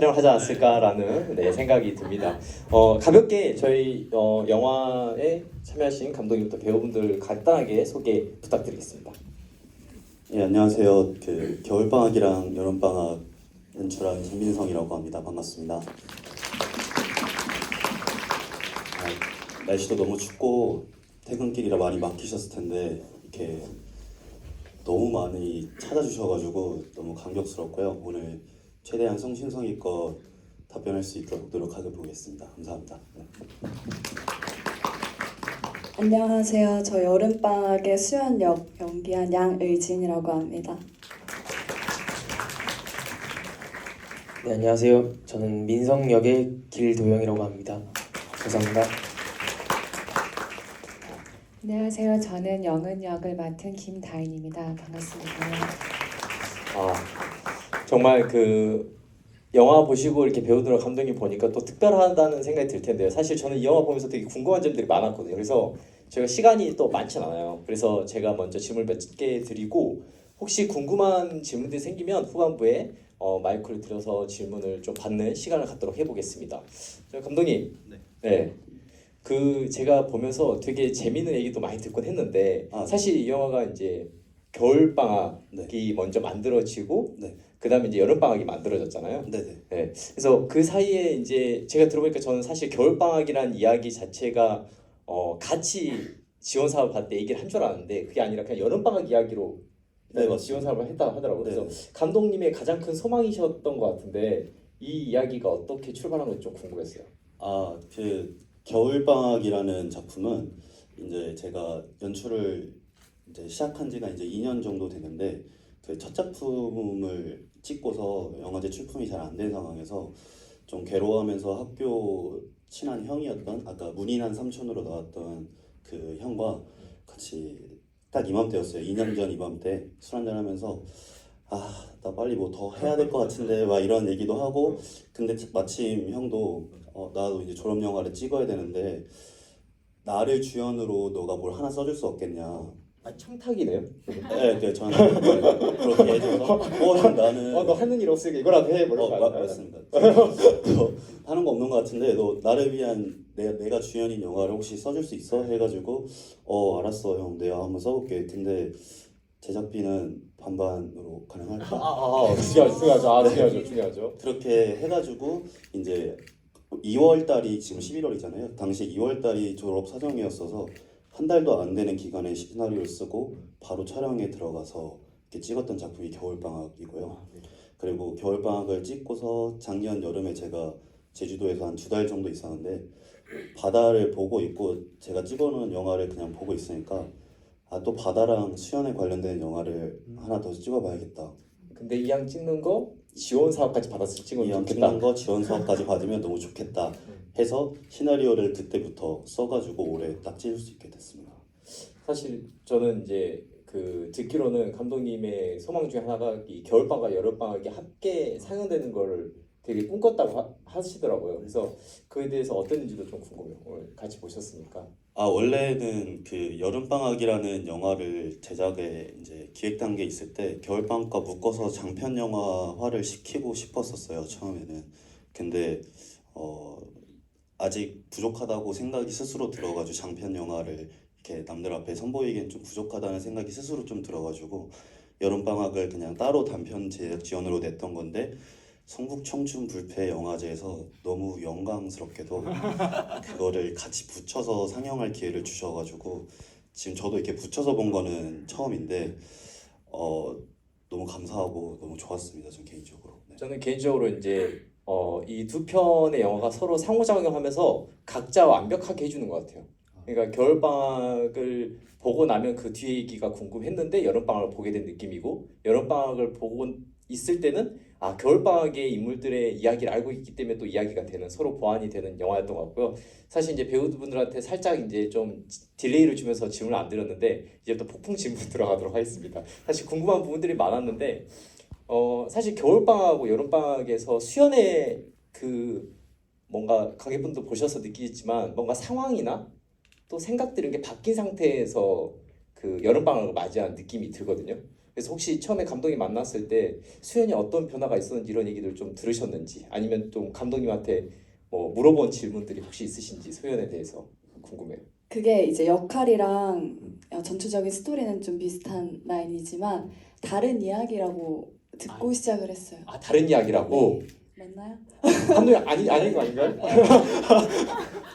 촬영을 하지 않았을까라는 생각이 듭니다. 가볍게 저희 영화에 참여하신 감독님부터 배우분들 간단하게 소개 부탁드리겠습니다. 예, 안녕하세요. 겨울방학이랑 여름방학 연출한 김민성이라고 합니다. 반갑습니다. 날씨도 너무 춥고 퇴근길이라 많이 막히셨을 텐데 이렇게 너무 많이 찾아주셔가지고 너무 감격스럽고요. 오늘 최대한 성심성의껏 답변할 수 있도록 노력하게 보겠습니다. 감사합니다. 네. 안녕하세요. 저 여름방학의 수연 역 연기한 양의진이라고 합니다. 네, 안녕하세요. 저는 민성 역의 길도영이라고 합니다. 감사합니다. 안녕하세요. 저는 영은 역을 맡은 김다인입니다. 반갑습니다. 정말 영화 보시고 이렇게 배우들 감독님 보니까 또 특별하다는 생각이 들 텐데요. 사실 저는 이 영화 보면서 되게 궁금한 점들이 많았거든요. 그래서 제가 시간이 또 많진 않아요. 그래서 제가 먼저 질문 몇 개 드리고 혹시 궁금한 질문들이 생기면 후반부에 마이크를 들어서 질문을 좀 받는 시간을 갖도록 해보겠습니다. 감독님, 네. 제가 보면서 되게 재미있는 얘기도 많이 듣곤 했는데 사실 이 영화가 이제 겨울 방학이 먼저 만들어지고 그다음에 이제 여름 방학이 만들어졌잖아요. 네네. 네. 그래서 그 사이에 이제 제가 들어보니까 저는 사실 겨울 방학이란 이야기 자체가 같이 지원 사업 할 때 얘기를 한 줄 알았는데 그게 아니라 그냥 여름 방학 이야기로 지원 사업을 했다 하더라고요. 그래서 감독님의 가장 큰 소망이셨던 것 같은데 이 이야기가 어떻게 출발한 건지 좀 궁금했어요. 겨울방학이라는 작품은 이제 제가 연출을 이제 시작한 지가 이제 2년 정도 됐는데 첫 작품을 찍고서 영화제 출품이 잘 안 된 상황에서 좀 괴로워하면서 학교 친한 형이었던 아까 문인한 삼촌으로 나왔던 그 형과 같이 딱 이맘때였어요. 2년 전 이맘때 술 한잔 하면서 나 빨리 뭐 더 해야 될 것 같은데 막 이런 얘기도 하고 근데 마침 형도 나도 이제 졸업 영화를 찍어야 되는데 나를 주연으로 너가 뭘 하나 써줄 수 없겠냐. 청탁이네요. 네, 저는 그렇게 해줘서 나는 너 하는 일 없으니까 이거라도 해. 맞습니다. 하는 거 없는 것 같은데 너 나를 위한 내가 주연인 영화를 혹시 써줄 수 있어? 해가지고 알았어 형 내가 한번 써볼게. 근데 제작비는 반반으로 가능할까? 중요하죠. 그렇게 해가지고 이제 2월 달이 지금 11월이잖아요. 당시 2월 달이 졸업 사정이었어서 한 달도 안 되는 기간에 시나리오를 쓰고 바로 촬영에 들어가서 이렇게 찍었던 작품이 겨울방학이고요. 그리고 겨울방학을 찍고서 작년 여름에 제가 제주도에서 한 2달 정도 있었는데 바다를 보고 있고 제가 찍어놓은 영화를 그냥 보고 있으니까 또 바다랑 수연에 관련된 영화를 하나 더 찍어봐야겠다. 근데 이왕 찍는 거 지원 사업까지 받아서 찍으면 이왕 좋겠다. 찍는 거 지원 사업까지 받으면 너무 좋겠다 해서 시나리오를 그때부터 써가지고 올해 딱 찍을 수 있게 됐습니다. 사실 저는 이제 듣기로는 감독님의 소망 중에 하나가 이 겨울방학, 여름방학이 함께 상영되는 걸 되게 꿈꿨다고 하시더라고요. 그래서 그에 대해서 어땠는지도 좀 궁금해요. 오늘 같이 보셨으니까. 원래는 여름방학이라는 영화를 제작에 이제 기획 단계에 있을 때 겨울방학과 묶어서 장편 영화화를 시키고 싶었었어요 처음에는. 근데 아직 부족하다고 생각이 스스로 들어가지고 장편 영화를 이렇게 남들 앞에 선보이기엔 좀 부족하다는 생각이 스스로 좀 들어가지고 여름방학을 그냥 따로 단편 제작 지원으로 냈던 건데 성북 청춘 불패 영화제에서 너무 영광스럽게도 그거를 같이 붙여서 상영할 기회를 주셔가지고 지금 저도 이렇게 붙여서 본 거는 처음인데 너무 감사하고 너무 좋았습니다. 전 개인적으로. 네. 저는 개인적으로 이제 이 두 편의 영화가 서로 상호작용하면서 각자 완벽하게 해주는 것 같아요. 그러니까 겨울방학을 보고 나면 그 뒤에 얘기가 궁금했는데 여름방학을 보게 된 느낌이고 여름방학을 보고 있을 때는 겨울방학의 인물들의 이야기를 알고 있기 때문에 또 이야기가 되는 서로 보완이 되는 영화였던 것 같고요. 사실 이제 배우분들한테 살짝 이제 좀 딜레이를 주면서 질문을 안 드렸는데 이제부터 폭풍 질문 들어가도록 하겠습니다. 사실 궁금한 부분들이 많았는데 사실 겨울방학하고 여름방학에서 수연의 뭔가 관객분도 보셔서 느끼겠지만 뭔가 상황이나 또 생각들이 이렇게 바뀐 상태에서 여름방학을 맞이한 느낌이 들거든요. 그래서 혹시 처음에 감독님 만났을 때 수연이 어떤 변화가 있었는지 이런 얘기들 좀 들으셨는지 아니면 좀 감독님한테 뭐 물어본 질문들이 혹시 있으신지 수연에 대해서 궁금해요. 그게 이제 역할이랑 전체적인 스토리는 좀 비슷한 라인이지만 다른 이야기라고 듣고 시작을 했어요. 아 다른 이야기라고? 맞나요? 감독님 아닌 거 아닌가요?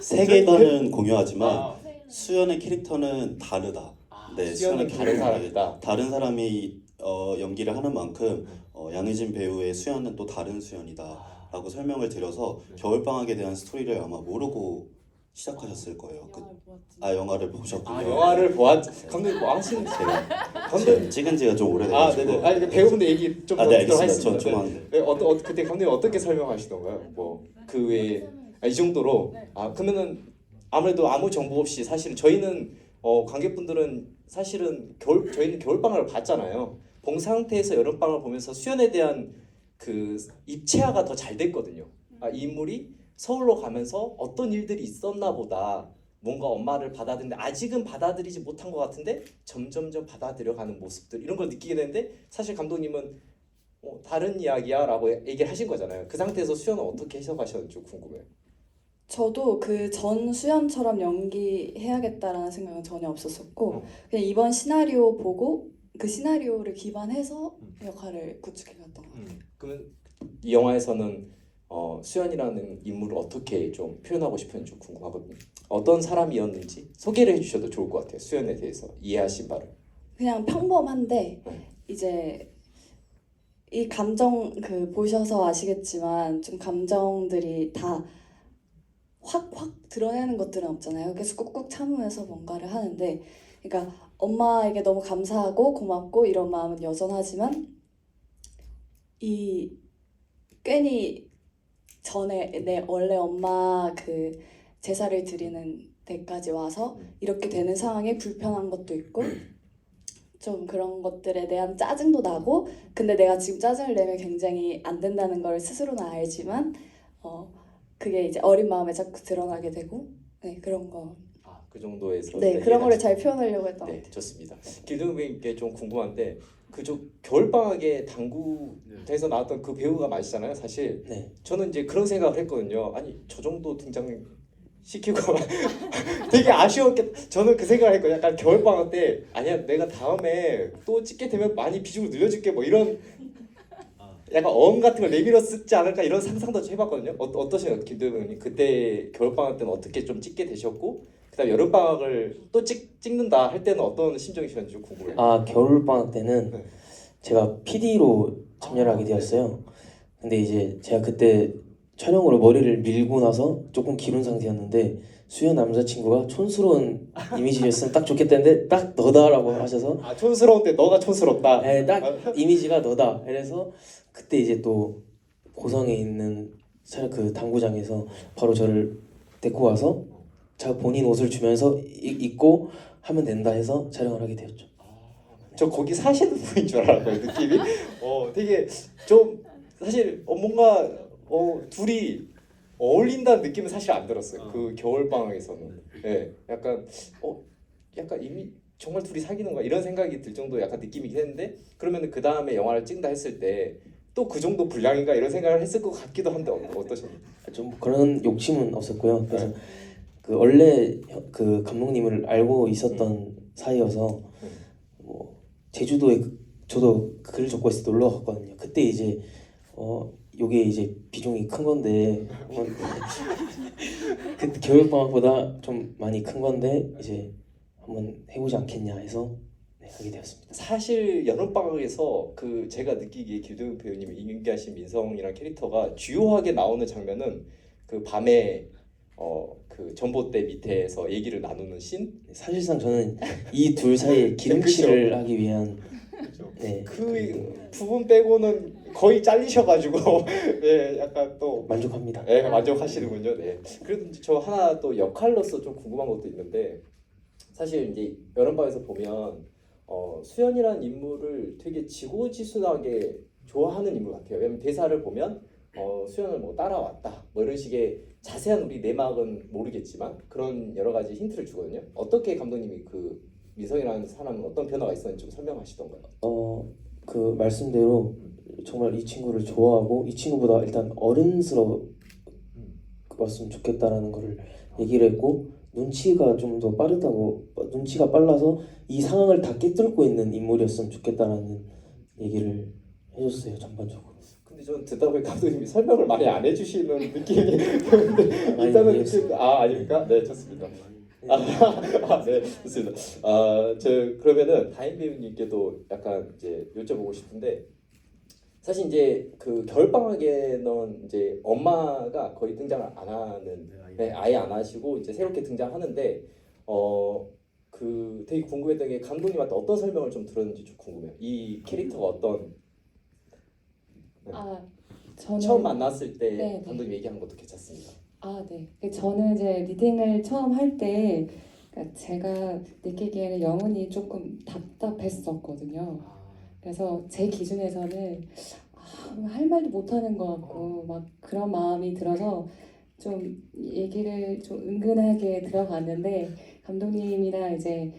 세계관은 공유하지만 아, 수연의 캐릭터는 다르다. 네, 수연은 다른 캐릭터는 사람이다. 다른 사람이 연기를 하는 만큼 양희진 배우의 수연은 또 다른 수연이다라고 설명을 드려서 겨울방학에 대한 스토리를 아마 모르고 시작하셨을 거예요. 영화를 보셨군요. 아 영화를 보았 감독님 뭐 하시는 제가 감독님 찍은 지가 좀 아 오래돼가지고. 네네 아니 그 배우분들 얘기 좀 더 네, 듣도록 알겠습니다. 하겠습니다. 전 죄송한데. 네, 그때 감독님 어떻게 설명하시던가요? 뭐 그 외에 이 정도로 그러면은 아무래도 아무 정보 없이 사실은 저희는 관객분들은 사실은 저희는 겨울방학을 봤잖아요. 본 상태에서 여름방학을 보면서 수연에 대한 그 입체화가 더 잘 됐거든요. 이 인물이 서울로 가면서 어떤 일들이 있었나 보다. 뭔가 엄마를 받아들이는데 아직은 받아들이지 못한 것 같은데 점점점 받아들여가는 모습들 이런 걸 느끼게 되는데 사실 감독님은 다른 이야기야라고 얘기를 하신 거잖아요. 그 상태에서 수연은 어떻게 해석하셨는지 궁금해요. 저도 그 전 수연처럼 연기해야겠다라는 생각은 전혀 없었었고 그냥 이번 시나리오 보고 그 시나리오를 기반해서 역할을 구축해갔던 것 같아요. 그러면 이 영화에서는 수연이라는 인물을 어떻게 좀 표현하고 싶은지 좀 궁금하거든요. 어떤 사람이었는지 소개를 해주셔도 좋을 것 같아요. 수연에 대해서 이해하신 바를. 그냥 평범한데 이제 이 감정 그 보셔서 아시겠지만 좀 감정들이 다 확 드러내는 것들은 없잖아요. 계속 꾹꾹 참으면서 뭔가를 하는데 그러니까 엄마에게 너무 감사하고 고맙고 이런 마음은 여전하지만 이 괜히 전에 내 원래 엄마 그 제사를 드리는 데까지 와서 이렇게 되는 상황에 불편한 것도 있고 좀 그런 것들에 대한 짜증도 나고 근데 내가 지금 짜증을 내면 굉장히 안 된다는 걸 스스로는 알지만 그게 이제 어린 마음에 자꾸 드러나게 되고 네 그런 거. 그 정도에서 네 그런 거를 잘 표현하려고 했던 것 네, 같아요. 좋습니다. 김동욱님께 좀 궁금한데 그저 겨울방학에 당구에서 나왔던 그 배우가 맞잖아요. 사실 네. 저는 이제 그런 생각을 했거든요. 아니 저 정도 등장 시키고 되게 아쉬웠게 저는 그 생각을 했거든요. 약간 겨울방학 때 아니야 내가 다음에 또 찍게 되면 많이 비중을 늘려줄게 뭐 이런 약간 어음 같은 걸 내밀어 쓰지 않을까 이런 상상도 좀 해봤거든요. 어떠세요, 김도영님? 그때 겨울방학 때는 어떻게 좀 찍게 되셨고, 그다음 여름방학을 또 찍는다 할 때는 어떤 심정이셨는지 좀 궁금해요. 겨울방학 때는 네. 제가 PD로 참여를 하게 되었어요. 근데 이제 제가 그때 촬영으로 머리를 밀고 나서 조금 기른 상태였는데 수연 남자친구가 촌스러운 이미지였으면 딱 좋겠다는데 딱 너다라고 하셔서 촌스러운데 너가 촌스럽다. 네, 딱 이미지가 너다. 그래서 그때 이제 또 고성에 있는 그 당구장에서 바로 저를 데리고 와서 제가 본인 옷을 주면서 입고 하면 된다 해서 촬영을 하게 되었죠. 저 거기 사시는 분인 줄 알았어요, 느낌이. 되게 좀 사실 뭔가 둘이 어울린다는 느낌은 사실 안 들었어요. 그 겨울방학에서는. 네, 약간 이미 정말 둘이 사귀는 거야 이런 생각이 들 정도 약간 느낌이긴 했는데 그러면 그 다음에 영화를 찍는다 했을 때 또 그 정도 분량인가 이런 생각을 했을 것 같기도 한데 어떠셨나요? 좀 그런 욕심은 없었고요. 그래서 네. 그 원래 그 감독님을 알고 있었던 사이여서 뭐 제주도에 저도 글을 적고 있을 때 놀러 갔거든요. 그때 이제 요게 이제 비중이 큰 건데 그때 겨울방학보다 좀 많이 큰 건데 이제 한번 해보지 않겠냐 해서 하게 되었습니다. 사실 여름방학에서 그 제가 느끼기에 김도영 배우님이 연기하신 민성이란 캐릭터가 주요하게 나오는 장면은 그 밤에 그 전봇대 밑에서 얘기를 나누는 씬. 사실상 저는 이 둘 사이에 기름칠을 하기 위한 그 부분 빼고는 거의 잘리셔가지고 네, 약간 또 만족합니다. 네, 만족하시는군요. 네. 그래도 저 하나 또 역할로서 좀 궁금한 것도 있는데 사실 이제 여름방학에서 보면 수연이라는 인물을 되게 지고지순하게 좋아하는 인물 같아요. 왜냐면 대사를 보면 수연을 뭐 따라왔다 뭐 이런 식의 자세한 우리 내막은 모르겠지만 그런 여러 가지 힌트를 주거든요. 어떻게 감독님이 그 민성이라는 사람은 어떤 변화가 있었는지 좀 설명하시던가요? 그 말씀대로 정말 이 친구를 좋아하고 이 친구보다 일단 어른스러웠으면 좋겠다라는 거를 얘기를 했고 눈치가 좀 더 빠르다고 눈치가 빨라서 이 상황을 다 꿰뚫고 있는 인물이었으면 좋겠다라는 얘기를 해줬어요 전반적으로. 근데 저는 듣다 보니 감독님이 설명을 많이 안 해주시는 느낌이 드는데 일단은 이해했어요. 아닙니까? 네 좋습니다. 네 좋습니다. 저 그러면은 다인 배우님께도 약간 이제 여쭤보고 싶은데 사실 이제 그 겨울방학에는 이제 엄마가 거의 등장을 안 하는 네, 아예 안 하시고 이제 새롭게 등장하는데 그 되게 궁금했던 게 감독님한테 어떤 설명을 좀 들었는지 좀 궁금해요. 이 캐릭터가 어떤 저는 처음 만났을 때 네. 감독님 얘기한 것도 괜찮습니다. 네. 저는 이제 리딩을 처음 할 때 그러니까 제가 느끼기에는 영훈이 조금 답답했었거든요. 그래서 제 기준에서는 할 말도 못하는 것 같고 막 그런 마음이 들어서 좀 얘기를 좀 은근하게 들어갔는데 감독님이랑 이제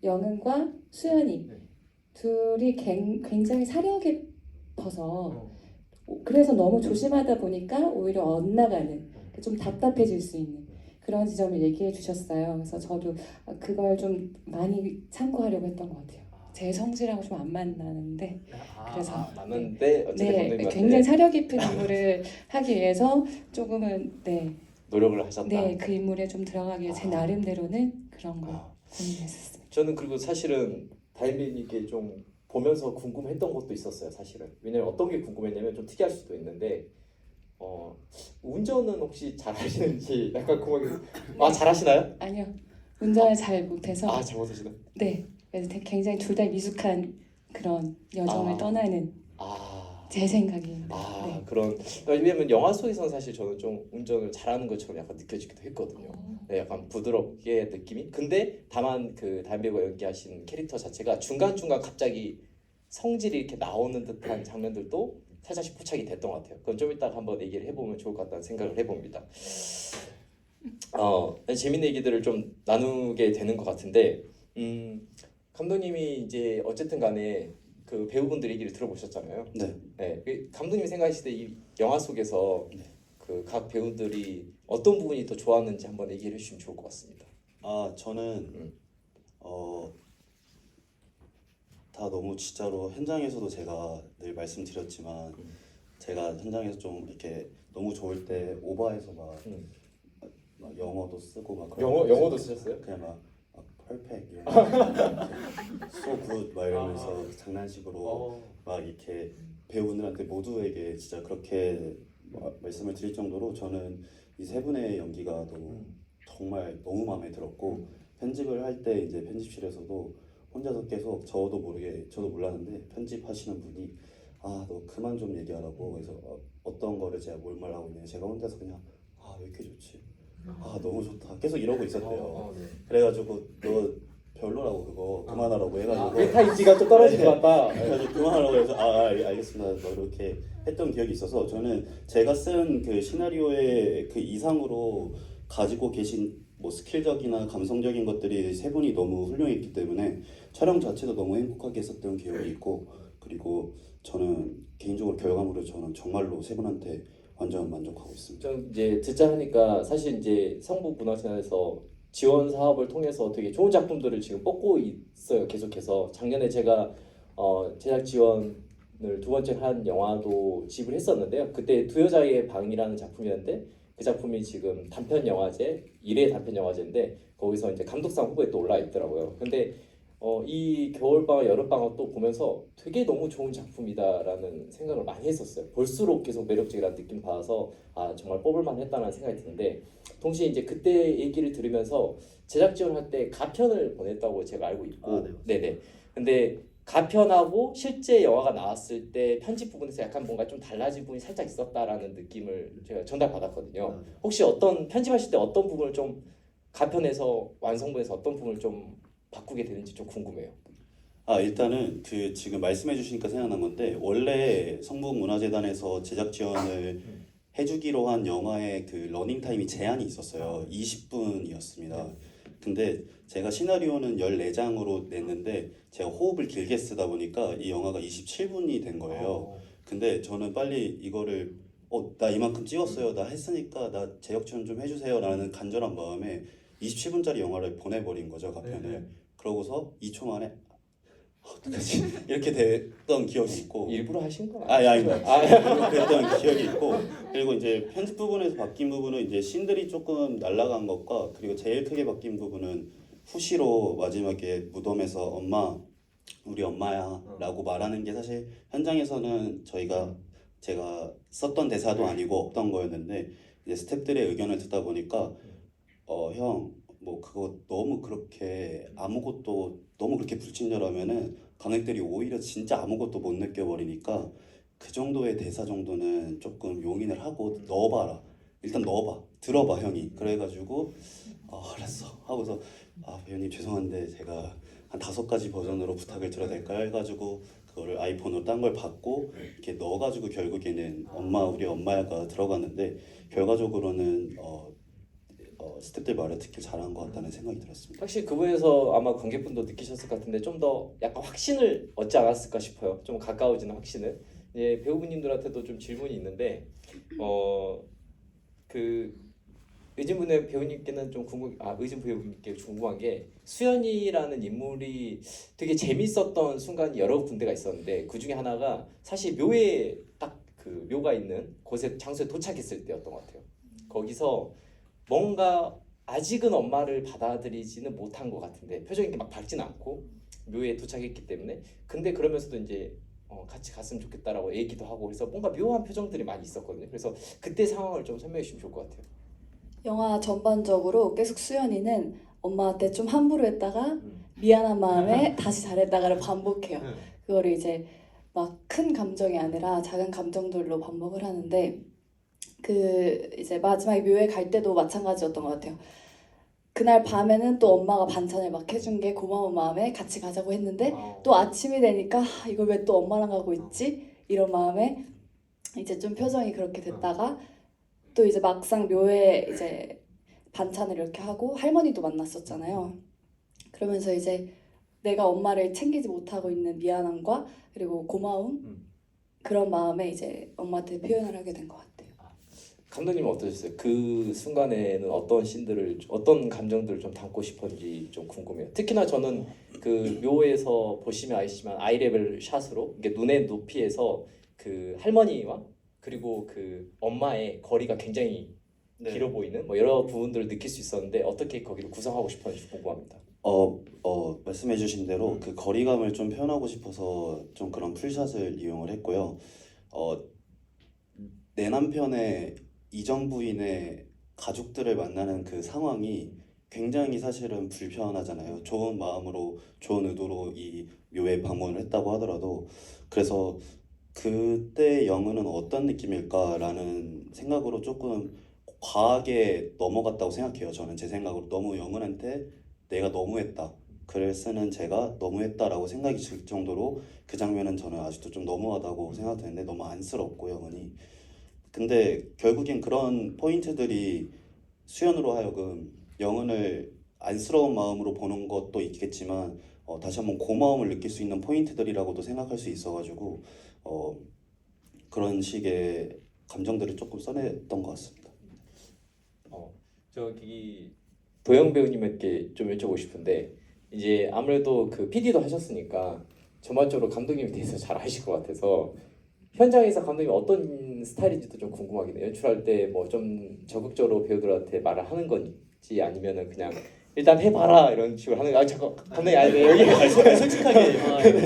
영은과 수연이 둘이 굉장히 사려 깊어서 그래서 너무 조심하다 보니까 오히려 엇나가는 좀 답답해질 수 있는 그런 지점을 얘기해 주셨어요. 그래서 저도 그걸 좀 많이 참고하려고 했던 것 같아요. 제 성질하고 좀 안 맞나는데 그래서 맞는데 어쨌든 감독님한테 굉장히 사려 깊은 인물을 하기 위해서 조금은 노력을 하셨다. 그 인물에 좀 들어가기 위해 제 나름대로는 그런 거 아. 고민했었습니다. 저는 그리고 사실은 다인배님께 좀 보면서 궁금했던 것도 있었어요. 사실은 왜냐면 어떤 게 궁금했냐면 좀 특이할 수도 있는데 운전은 혹시 잘하시는지 약간 궁금해요. 잘하시나요? 아니요, 운전을 잘 못해서 잘 못하시나? 그래서 굉장히 둘 다 미숙한 그런 여정을 떠나는 제 생각입니다. 그런 왜냐면 영화 속에서는 사실 저는 좀 운전을 잘하는 것처럼 약간 느껴지기도 했거든요. 네, 약간 부드럽게 느낌이. 근데 다만 그 다인배우가 연기하신 캐릭터 자체가 중간중간 갑자기 성질이 이렇게 나오는 듯한 장면들도 살짝씩 포착이 됐던 것 같아요. 그건 좀 이따가 한번 얘기를 해보면 좋을 것 같다는 생각을 해봅니다. 재밌는 얘기들을 좀 나누게 되는 것 같은데 감독님이 이제 어쨌든 간에 그 배우분들 얘기를 들어보셨잖아요. 네. 그 감독님이 생각하실 때 이 영화 속에서 네. 그 각 배우들이 어떤 부분이 더 좋았는지 한번 얘기를 해주시면 좋을 것 같습니다. 저는 다 너무 진짜로 현장에서도 제가 늘 말씀드렸지만 제가 현장에서 좀 이렇게 너무 좋을 때 오버해서 막 영어도 쓰고 막 그런 영어도 쓰셨어요? 그냥 막 펄펙 이런 소굿 막 이러면서 장난식으로 막 이렇게 배우들한테 모두에게 진짜 그렇게 말씀을 드릴 정도로 저는 이 세 분의 연기가 정말 너무 마음에 들었고 편집을 할 때 이제 편집실에서도 혼자서 계속 저도 몰랐는데 편집하시는 분이 너 그만 좀 얘기하라고 그래서 어떤 거를 제가 뭘 말하고 있냐 제가 혼자서 그냥 왜 이렇게 좋지 너무 좋다 계속 이러고 있었대요. 그래가지고 너 별로라고 그거 그만하라고 해가지고 메타 인지가 좀 떨어진 것 같다. 그래가지고 그만하라고 해서 알겠습니다 뭐 이렇게 했던 기억이 있어서 저는 제가 쓴 그 시나리오의 그 이상으로 가지고 계신 뭐 스킬적이나 감성적인 것들이 세 분이 너무 훌륭했기 때문에 촬영 자체도 너무 행복하게 했었던 기억이 있고 그리고 저는 개인적으로 결과물을 저는 정말로 세 분한테 완전 만족하고 있습니다. 좀 이제 듣자 하니까 사실 이제 성북문화재단에서 지원 사업을 통해서 되게 좋은 작품들을 지금 뽑고 있어요. 계속해서 작년에 제가 제작 지원을 두 번째 한 영화도 지불 했었는데요. 그때 두 여자의 방이라는 작품이었는데 그 작품이 지금 단편 영화제 1회 단편 영화제인데 거기서 이제 감독상 후보에 또 올라 있더라고요. 근데 이 겨울방학 여름방학 또 보면서 되게 너무 좋은 작품이다라는 생각을 많이 했었어요. 볼수록 계속 매력적이라는 느낌 받아서 정말 뽑을만 했다는 생각이 드는데 동시에 이제 그때 얘기를 들으면서 제작 지원할 때 가편을 보냈다고 제가 알고 있고 네네. 근데 가편하고 실제 영화가 나왔을 때 편집 부분에서 약간 뭔가 좀 달라진 부분이 살짝 있었다라는 느낌을 제가 전달받았거든요. 혹시 어떤 편집하실 때 어떤 부분을 좀 가편에서 완성본에서 어떤 부분을 좀 바꾸게 되는지 좀 궁금해요. 일단은 그 지금 말씀해 주시니까 생각난 건데 원래 성북문화재단에서 제작 지원을 해주기로 한 영화의 그 러닝 타임이 제한이 있었어요. 20분이었습니다. 근데 제가 시나리오는 14장으로 냈는데 제가 호흡을 길게 쓰다 보니까 이 영화가 27분이 된 거예요. 근데 저는 빨리 이거를 나 이만큼 찍었어요. 나 했으니까 나 재역 지원 좀 해주세요. 라는 간절한 마음에 27분짜리 영화를 보내버린 거죠, 가편을. 그러고서 2초 만에 어떡하지? 이렇게 됐던 기억이 있고 일부러 하신 거 아닙니다. 그랬던 기억이 있고 그리고 이제 편집 부분에서 바뀐 부분은 이제 씬들이 조금 날아간 것과 그리고 제일 크게 바뀐 부분은 후시로 마지막에 무덤에서 엄마 우리 엄마야 라고 말하는 게 사실 현장에서는 제가 썼던 대사도 아니고 없던 거였는데 이제 스태프들의 의견을 듣다 보니까 형 뭐 그거 너무 그렇게 아무것도 너무 그렇게 불친절하면은 관객들이 오히려 진짜 아무것도 못 느껴버리니까 그 정도의 대사 정도는 조금 용인을 하고 넣어봐라. 일단 넣어봐. 들어봐 형이. 그래가지고 알았어 하고서 배우님 죄송한데 제가 한 5가지 버전으로 부탁을 드려도 될까요? 해가지고 그거를 아이폰으로 딴 걸 받고 이렇게 넣어가지고 결국에는 엄마 우리 엄마야가 들어갔는데 결과적으로는 스태프들 말을 듣길 잘한 것 같다는 생각이 들었습니다. 확실히 그 부분에서 아마 관객분도 느끼셨을 것 같은데 좀 더 약간 확신을 얻지 않았을까 싶어요. 좀 가까워지는 확신을. 예, 배우분님들한테도 좀 질문이 있는데 그 의진분의 배우님께는 좀 의진 배우님께 궁금한 게 수연이라는 인물이 되게 재밌었던 순간이 여러 군데가 있었는데 그 중에 하나가 사실 묘에 딱 그 묘가 있는 곳에 장소에 도착했을 때였던 것 같아요. 거기서 뭔가 아직은 엄마를 받아들이지는 못한 것 같은데 표정이 이렇게 막 밝지는 않고 묘에 도착했기 때문에 근데 그러면서도 이제 같이 갔으면 좋겠다라고 얘기도 하고 그래서 뭔가 묘한 표정들이 많이 있었거든요. 그래서 그때 상황을 좀 설명해 주시면 좋을 것 같아요. 영화 전반적으로 계속 수연이는 엄마한테 좀 함부로 했다가 미안한 마음에 다시 잘했다가를 반복해요. 그거를 이제 막 큰 감정이 아니라 작은 감정들로 반복을 하는데 그 이제 마지막에 묘에 갈 때도 마찬가지였던 것 같아요. 그날 밤에는 또 엄마가 반찬을 막 해준 게 고마운 마음에 같이 가자고 했는데 또 아침이 되니까 이걸 왜 또 엄마랑 가고 있지? 이런 마음에 이제 좀 표정이 그렇게 됐다가 또 이제 막상 묘에 이제 반찬을 이렇게 하고 할머니도 만났었잖아요. 그러면서 이제 내가 엄마를 챙기지 못하고 있는 미안함과 그리고 고마움 그런 마음에 이제 엄마한테 표현을 하게 된 것 같아요. 감독님은 어떠셨어요? 그 순간에는 어떤 씬들을 어떤 감정들을 좀 담고 싶었는지 좀 궁금해요. 특히나 저는 그 묘에서 보시면 아시지만 아이레벨 샷으로 이게 눈의 높이에서 그 할머니와 그리고 그 엄마의 거리가 굉장히 길어 보이는 뭐 여러 부분들을 느낄 수 있었는데 어떻게 거기를 구성하고 싶었는지 궁금합니다. 말씀해주신 대로 그 거리감을 좀 표현하고 싶어서 좀 그런 풀샷을 이용을 했고요. 내 남편의 이전 부인의 가족들을 만나는 그 상황이 굉장히 사실은 불편하잖아요. 좋은 마음으로 좋은 의도로 이 묘에 방문을 했다고 하더라도 그래서 그때 영은은 어떤 느낌일까라는 생각으로 조금 과하게 넘어갔다고 생각해요. 저는 제 생각으로 너무 영은한테 내가 너무했다. 글을 쓰는 제가 너무했다라고 생각이 들 정도로 그 장면은 저는 아직도 좀 너무하다고 생각되는데 너무 안쓰럽고 영은이. 근데 결국엔 그런 포인트들이 수연으로 하여금 영은을 안쓰러운 마음으로 보는 것도 있겠지만 다시 한번 고마움을 느낄 수 있는 포인트들이라고도 생각할 수 있어가지고 그런 식의 감정들을 조금 써냈던 것 같습니다. 저기 도영 배우님께 좀 여쭤보고 싶은데 이제 아무래도 그 PD도 하셨으니까 전반적으로 감독님에 대해서 잘 아실 것 같아서 현장에서 감독님 어떤 스타일인지도 좀 궁금하긴 해요. 연출할 때 뭐 좀 적극적으로 배우들한테 말을 하는 건지 아니면은 그냥 일단 해봐라 이런 식으로 하는 거. 잠깐 감독님 여기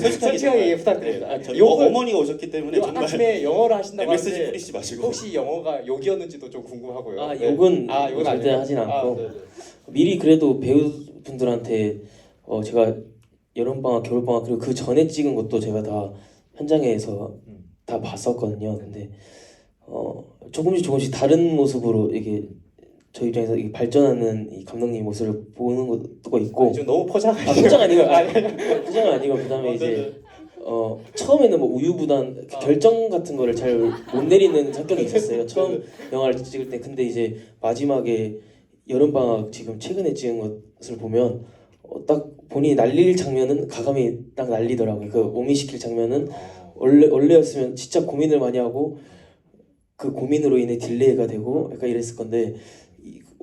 솔직하게 얘기 부탁드립니다. 어머니가 오셨기 때문에 정말 아침에 영어를 하신다고 메시지 하는데 뿌리지 마시고 혹시 영어가 욕이었는지도 좀 궁금하고요. 네. 욕은 욕은 절대 아니에요? 하진 않고 네네. 미리 그래도 배우분들한테 제가 여름방학, 겨울방학 그리고 그 전에 찍은 것도 제가 다 현장에서 다 봤었거든요. 근데 조금씩 다른 모습으로 이게 저 입장에서 이게 발전하는 이 감독님 모습을 보는 것도 있고 좀 너무 포장하시고 포장 아니고 포장 아니고 그다음에 이제 처음에는 뭐 우유부단 결정 같은 거를 잘 못 내리는 성격이 있었어요. 처음 영화를 찍을 때. 근데 이제 마지막에 여름방학 지금 최근에 찍은 것을 보면 딱 본인이 날릴 장면은 가감이 딱 날리더라고요. 그 오미시킬 장면은 원래였으면 진짜 고민을 많이 하고 그 고민으로 인해 딜레이가 되고 약간 이랬을 건데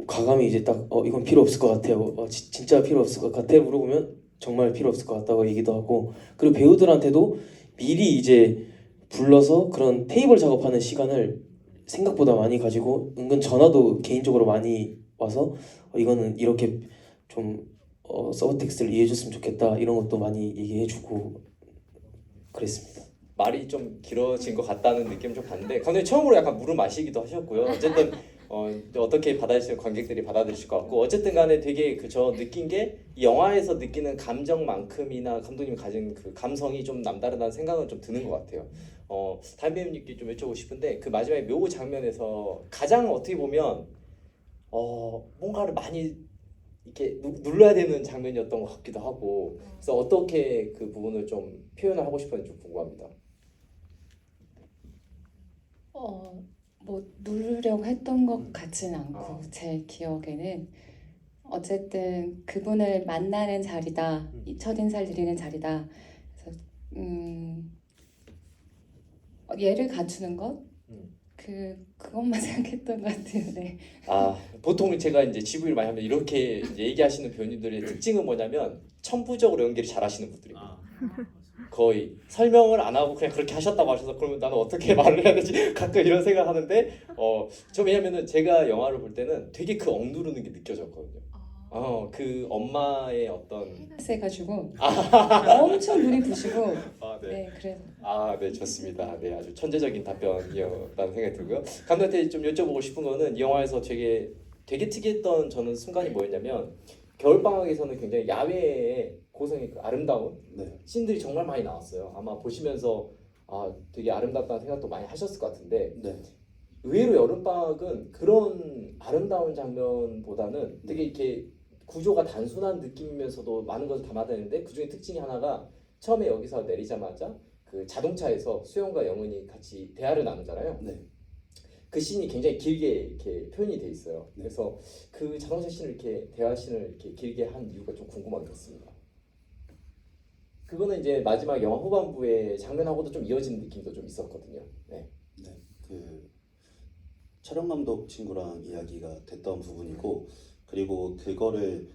가감이 이제 딱 이건 필요 없을 것 같아요. 진짜 필요 없을 것 같아요. 물어보면 정말 필요 없을 것 같다고 얘기도 하고 그리고 배우들한테도 미리 이제 불러서 그런 테이블 작업하는 시간을 생각보다 많이 가지고 은근 전화도 개인적으로 많이 와서 이거는 이렇게 좀 서브텍스트를 이해해줬으면 좋겠다 이런 것도 많이 얘기해주고 그랬습니다. 말이 좀 길어진 것 같다는 느낌 좀 받는데 감독님 처음으로 약간 물을 마시기도 하셨고요. 어쨌든 어떻게 받아들일 관객들이 받아들이실 것 같고 어쨌든 간에 되게 저 느낀 게 이 영화에서 느끼는 감정만큼이나 감독님이 가진 그 감성이 좀 남다르다는 생각은 좀 드는 것 같아요. 다른 배우님께 좀 여쭤보고 싶은데 그 마지막에 묘 장면에서 가장 어떻게 보면 뭔가를 많이 이렇게 눌러야 되는 장면이었던 것 같기도 하고 그래서 어떻게 그 부분을 좀 표현을 하고 싶었는지 좀 궁금합니다. 뭐 누르려고 했던 것 같지는 않고 제 기억에는 어쨌든 그분을 만나는 자리다, 이 첫인사를 드리는 자리다. 그래서 얘를 갖추는 것, 그것만 생각했던 것 같아요. 네. 보통 제가 이제 GV를 많이 하면 이렇게 이제 얘기하시는 배우님들의 특징은 뭐냐면 천부적으로 연기를 잘하시는 분들입니다. 거의 설명을 안 하고 그냥 그렇게 하셨다고 하셔서 그러면 나는 어떻게 말을 해야 되지 가끔 이런 생각을 하는데 저 왜냐면은 제가 영화를 볼 때는 되게 그 억누르는 게 느껴졌거든요. 그 엄마의 어떤 세가지고 엄청 눈이 부시고 네. 네 그래서 네 좋습니다. 네 아주 천재적인 답변이었다는 생각이 들고요. 감독한테 좀 여쭤보고 싶은 거는 이 영화에서 되게 특이했던 저는 순간이 뭐였냐면 겨울방학에서는 굉장히 야외에 고성의 그 아름다운 네. 씬들이 정말 많이 나왔어요. 아마 보시면서 되게 아름답다는 생각도 많이 하셨을 것 같은데 네. 의외로 여름방학은 그런 아름다운 장면보다는 되게 이렇게 구조가 단순한 느낌이면서도 많은 것을 담아내는데 그 중에 특징이 하나가 처음에 여기서 내리자마자 그 자동차에서 수영과 영은이 같이 대화를 나누잖아요. 네. 그 씬이 굉장히 길게 이렇게 표현이 돼 있어요. 네. 그래서 그 자동차 씬을 이렇게 대화 씬을 이렇게 길게 한 이유가 좀 궁금하겠습니다. 그거는 이제 마지막 영화 후반부의 장면하고도 좀 이어지는 느낌도 좀 있었거든요. 네. 네. 그 촬영 감독 친구랑 이야기가 됐던 부분이고 그리고 그거를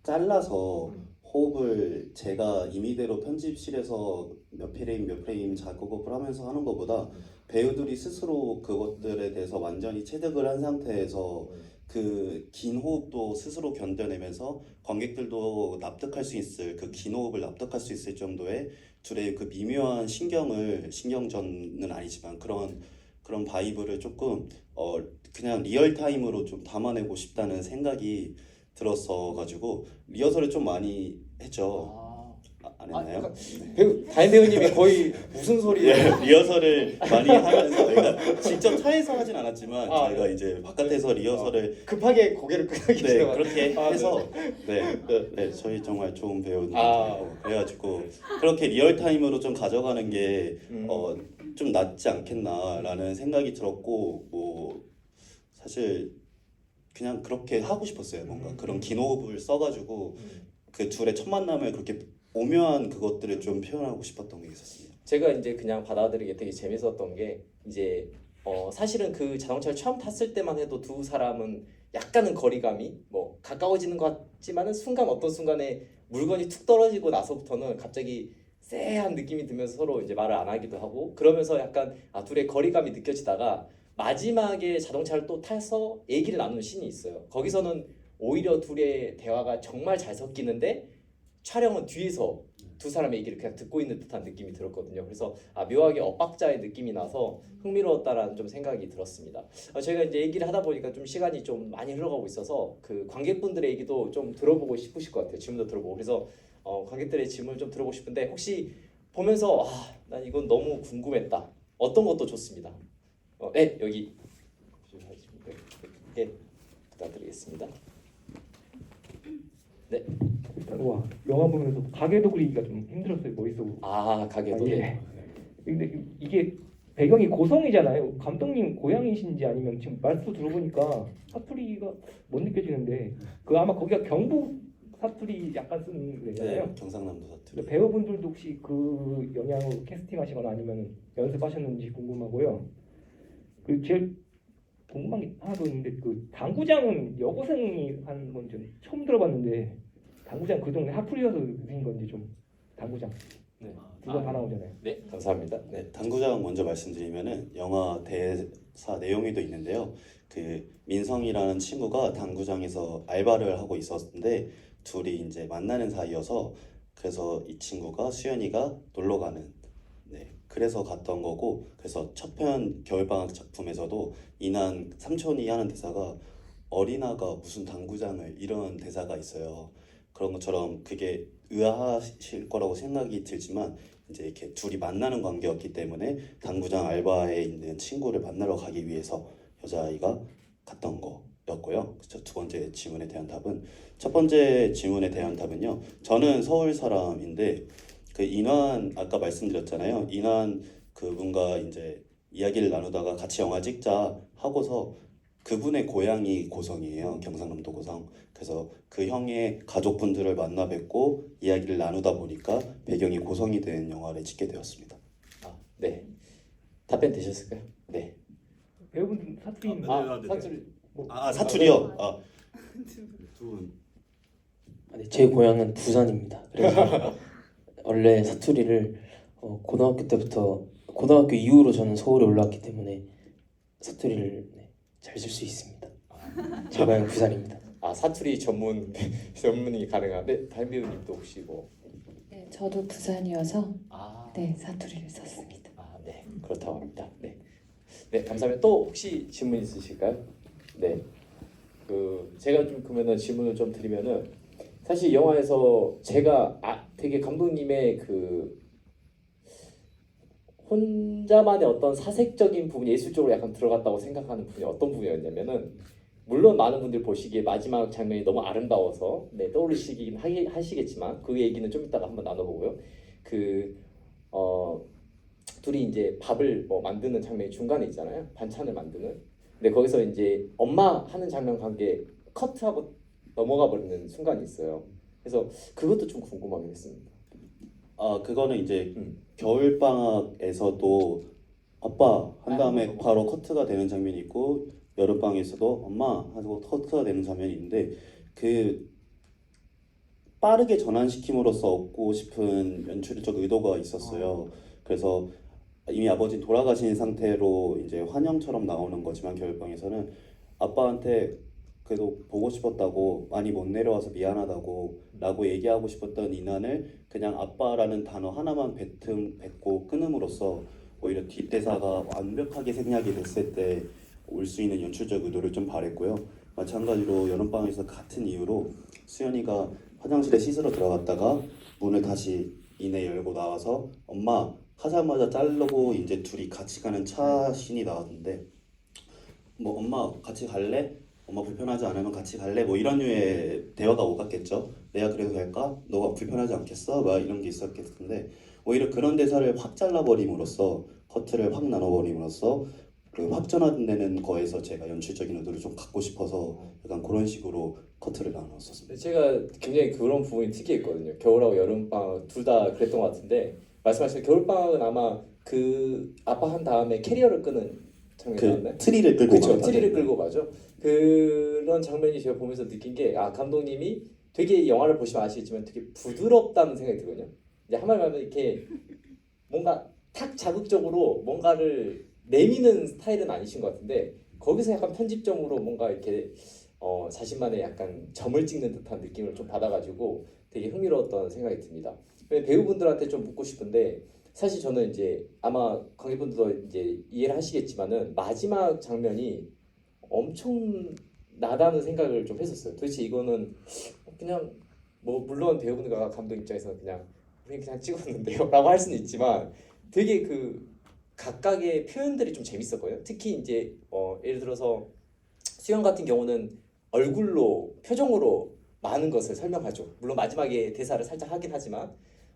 잘라서 호흡을 제가 임의대로 편집실에서 몇 프레임 작업을 하면서 하는 것보다 배우들이 스스로 그것들에 대해서 완전히 체득을 한 상태에서 그 긴 호흡도 스스로 견뎌내면서 관객들도 납득할 수 있을 그 긴 호흡을 납득할 수 있을 정도의 둘의 그 미묘한 신경전은 아니지만 그런 바이브를 조금 그냥 리얼타임으로 좀 담아내고 싶다는 생각이 들었어 가지고 리허설을 좀 많이 했죠. 안 했나요? 다인 배우님이 거의 무슨 소리? 리허설을 많이 하면서 그러니까 직접 차에서 하진 않았지만 저희가 이제 바깥에서 리허설을 급하게 고개를 끄덕이시는 그렇게 해서 네, 저희 정말 좋은 배우들이고 그래가지고 그렇게 리얼타임으로 좀 가져가는 게 좀 낫지 않겠나라는 생각이 들었고 뭐 사실 그냥 그렇게 하고 싶었어요. 뭔가 그런 긴 호흡을 써가지고 그 둘의 첫 만남을 그렇게 오묘한 그것들을 좀 표현하고 싶었던 게 있었습니다. 제가 이제 그냥 받아들이기 되게 재밌었던 게 이제 사실은 그 자동차를 처음 탔을 때만 해도 두 사람은 약간은 거리감이 뭐 가까워지는 것 같지만은 어떤 순간에 물건이 툭 떨어지고 나서부터는 갑자기 쎄한 느낌이 들면서 서로 이제 말을 안 하기도 하고 그러면서 약간 둘의 거리감이 느껴지다가 마지막에 자동차를 또 타서 얘기를 나누는 씬이 있어요. 거기서는 오히려 둘의 대화가 정말 잘 섞이는데 촬영은 뒤에서 두 사람의 얘기를 그냥 듣고 있는 듯한 느낌이 들었거든요. 그래서 묘하게 엇박자의 느낌이 나서 흥미로웠다라는 좀 생각이 들었습니다. 저희가 이제 얘기를 하다 보니까 좀 시간이 좀 많이 흘러가고 있어서 그 관객분들의 얘기도 좀 들어보고 싶으실 것 같아요. 질문도 들어보고 그래서 관객들의 질문을 좀 들어보고 싶은데 혹시 보면서 난 이건 너무 궁금했다. 어떤 것도 좋습니다. 네 여기 네 부탁드리겠습니다. 네. 와 영화 보면서 가게도 그리기가 좀 힘들었어요. 머릿속으로. 가게도. 예. 근데 이게 배경이 고성이잖아요. 감독님 고향이신지 아니면 지금 말씀 들어보니까 사투리가 못 느껴지는데 그 아마 거기가 경북 사투리 약간 쓰는 데잖아요. 네, 경상남도 사투리. 배우분들도 혹시 그 영향으로 캐스팅하시거나 아니면 연습하셨는지 궁금하고요. 그 제일 궁금한 게 하나 더 있는데 그 당구장은 여고생이 하는 건 좀 처음 들어봤는데 당구장 그 동네 핫플이어서 생긴 건지 좀 당구장 네. 두 번 다 나오잖아요. 네, 감사합니다. 네. 네, 당구장 먼저 말씀드리면은 영화 대사 내용에도 있는데요. 그 민성이라는 친구가 당구장에서 알바를 하고 있었는데 둘이 이제 만나는 사이여서 그래서 이 친구가 수연이가 놀러 가는 그래서 갔던 거고 그래서 첫 편 겨울방학 작품에서도 이난 삼촌이 하는 대사가 어린아가 무슨 당구장을 이런 대사가 있어요. 그런 것처럼 그게 의아하실 거라고 생각이 들지만 이제 이렇게 둘이 만나는 관계였기 때문에 당구장 알바에 있는 친구를 만나러 가기 위해서 여자아이가 갔던 거였고요. 그쵸? 두 번째 질문에 대한 답은 첫 번째 질문에 대한 답은요. 저는 서울 사람인데 그 인환 아까 말씀드렸잖아요. 인환 그분과 이제 이야기를 나누다가 같이 영화 찍자 하고서 그분의 고향이 고성이에요. 경상남도 고성. 그래서 그 형의 가족분들을 만나 뵙고 이야기를 나누다 보니까 배경이 고성이 된 영화를 찍게 되었습니다. 아, 네. 답변 되셨을까요? 네. 배우분들 사투리 사투리. 사투리요. 두 분. 네, 제 고향은 부산입니다. 그래서 원래 사투리를 고등학교 때부터 고등학교 이후로 저는 서울에 올라왔기 때문에 사투리를 잘 쓸 수 있습니다. 제 고향은 부산입니다. 아, 사투리 전문이 가능한데 다른 배우님도 혹시 뭐? 네, 저도 부산이어서 아, 네 사투리를 썼습니다. 아, 네, 그렇다고 합니다. 네, 네, 감사합니다. 또 혹시 질문 있으실까요? 네, 그 제가 좀 그러면은 질문을 좀 드리면은 사실 영화에서 제가 되게 감독님의 그 혼자만의 어떤 사색적인 부분, 예술적으로 약간 들어갔다고 생각하는 부분이 어떤 부분이었냐면은 물론 많은 분들 보시기에 마지막 장면이 너무 아름다워서 떠올리시긴 하시겠지만 그 얘기는 좀 이따가 한번 나눠보고요. 그 둘이 이제 밥을 뭐 만드는 장면이 중간에 있잖아요. 반찬을 만드는. 근데 거기서 이제 엄마 하는 장면 관계 커트하고 넘어가 버리는 순간이 있어요. 그래서 그것도 좀 궁금하긴 했습니다. 그거는 이제 겨울방학에서도 아빠 한 다음에 바로 커트가 되는 장면이 있고 여름방학에서도 엄마 하고 커트가 되는 장면이 있는데 그 빠르게 전환시킴으로써 얻고 싶은 연출적 의도가 있었어요. 그래서 이미 아버지 돌아가신 상태로 이제 환영처럼 나오는 거지만 겨울방에서는 아빠한테 그래도 보고 싶었다고 많이 못 내려와서 미안하다고 라고 얘기하고 싶었던 이난을 그냥 아빠라는 단어 하나만 뱉고 끊음으로써 오히려 뒷대사가 완벽하게 생략이 됐을 때 올 수 있는 연출적 의도를 좀 바랬고요. 마찬가지로 여름방학에서 같은 이유로 수연이가 화장실에 씻으러 들어갔다가 문을 다시 이내 열고 나와서 엄마 하자마자 자르고 이제 둘이 같이 가는 차 씬이 나왔는데 뭐 엄마 같이 갈래? 엄마 불편하지 않으면 같이 갈래? 뭐 이런 류의 대화가 오갔겠죠. 내가 그래도 갈까? 너가 불편하지 않겠어? 막 이런 게 있었겠는데 오히려 그런 대사를 확 잘라버림으로써 커트를 확 나눠버림으로써 그 확 전환되는 거에서 제가 연출적인 의도를 좀 갖고 싶어서 약간 그런 식으로 커트를 나눴었습니다. 제가 굉장히 그런 부분이 특이했거든요. 겨울하고 여름방학 둘 다 그랬던 것 같은데 말씀하신 겨울방학은 아마 그 아빠 한 다음에 캐리어를 끄는 장면이 나왔나요? 그 트리를 끌고 그렇죠. 가는 트리를 장면. 끌고 가죠. 그런 장면이 제가 보면서 느낀 게 감독님이 되게 영화를 보시면 아시겠지만 되게 부드럽다는 생각이 들거든요. 이제 한마디로 하면 이렇게 뭔가 탁 자극적으로 뭔가를 내미는 스타일은 아니신 것 같은데 거기서 약간 편집점으로 뭔가 이렇게 자신만의 약간 점을 찍는 듯한 느낌을 좀 받아가지고 되게 흥미로웠던 생각이 듭니다. 배우분들한테 좀 묻고 싶은데 사실 저는 이제 아마 관객분들도 이제 이해를 하시겠지만은 마지막 장면이 엄청 나다는 생각을 좀 했었어요. 도대체 이거는 그냥 뭐 물론 배우분과 감독 입장에서는 그냥 우리 그냥 찍었는데요라고 할 수는 있지만 되게 그 각각의 표현들이 좀 재밌었거든요. 특히 이제 예를 들어서 수영 같은 경우는 얼굴로 표정으로 많은 것을 설명하죠. 물론 마지막에 대사를 살짝 하긴 하지만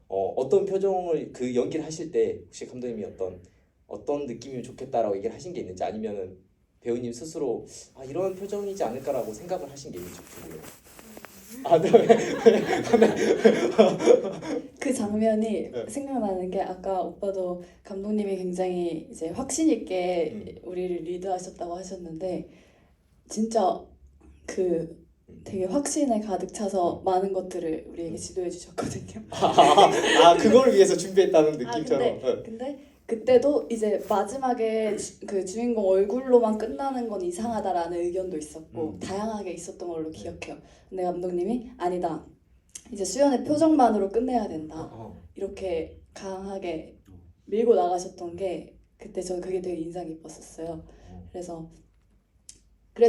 어떤 표정을 그 연기를 하실 때 혹시 감독님이 어떤 어떤 느낌이면 좋겠다라고 얘기를 하신 게 있는지 아니면은 배우님 스스로 이런 표정이지 않을까라고 생각을 하신 게 있는지 궁금해요. 그 장면이 네. 생각나는 게 아까 오빠도 감독님이 굉장히 이제 확신 있게 우리를 리드하셨다고 하셨는데 진짜 그 되게 확신에 가득 차서 많은 것들을 우리에게 지도해 주셨거든요. 그걸 위해서 준비했다는 느낌처럼. 근데 그때도 이제 마지막에 그 주인공 얼굴로만 끝나는 건 이상하다라는 의견도 있었고 다양하게 있었던 걸로 기억해요. 근데 감독님이 아니다. 이제 수연의 표정만으로 끝내야 된다. 이렇게 강하게 밀고 나가셨던 게 그때 저는 그게 되게 인상 깊었었어요. 그래서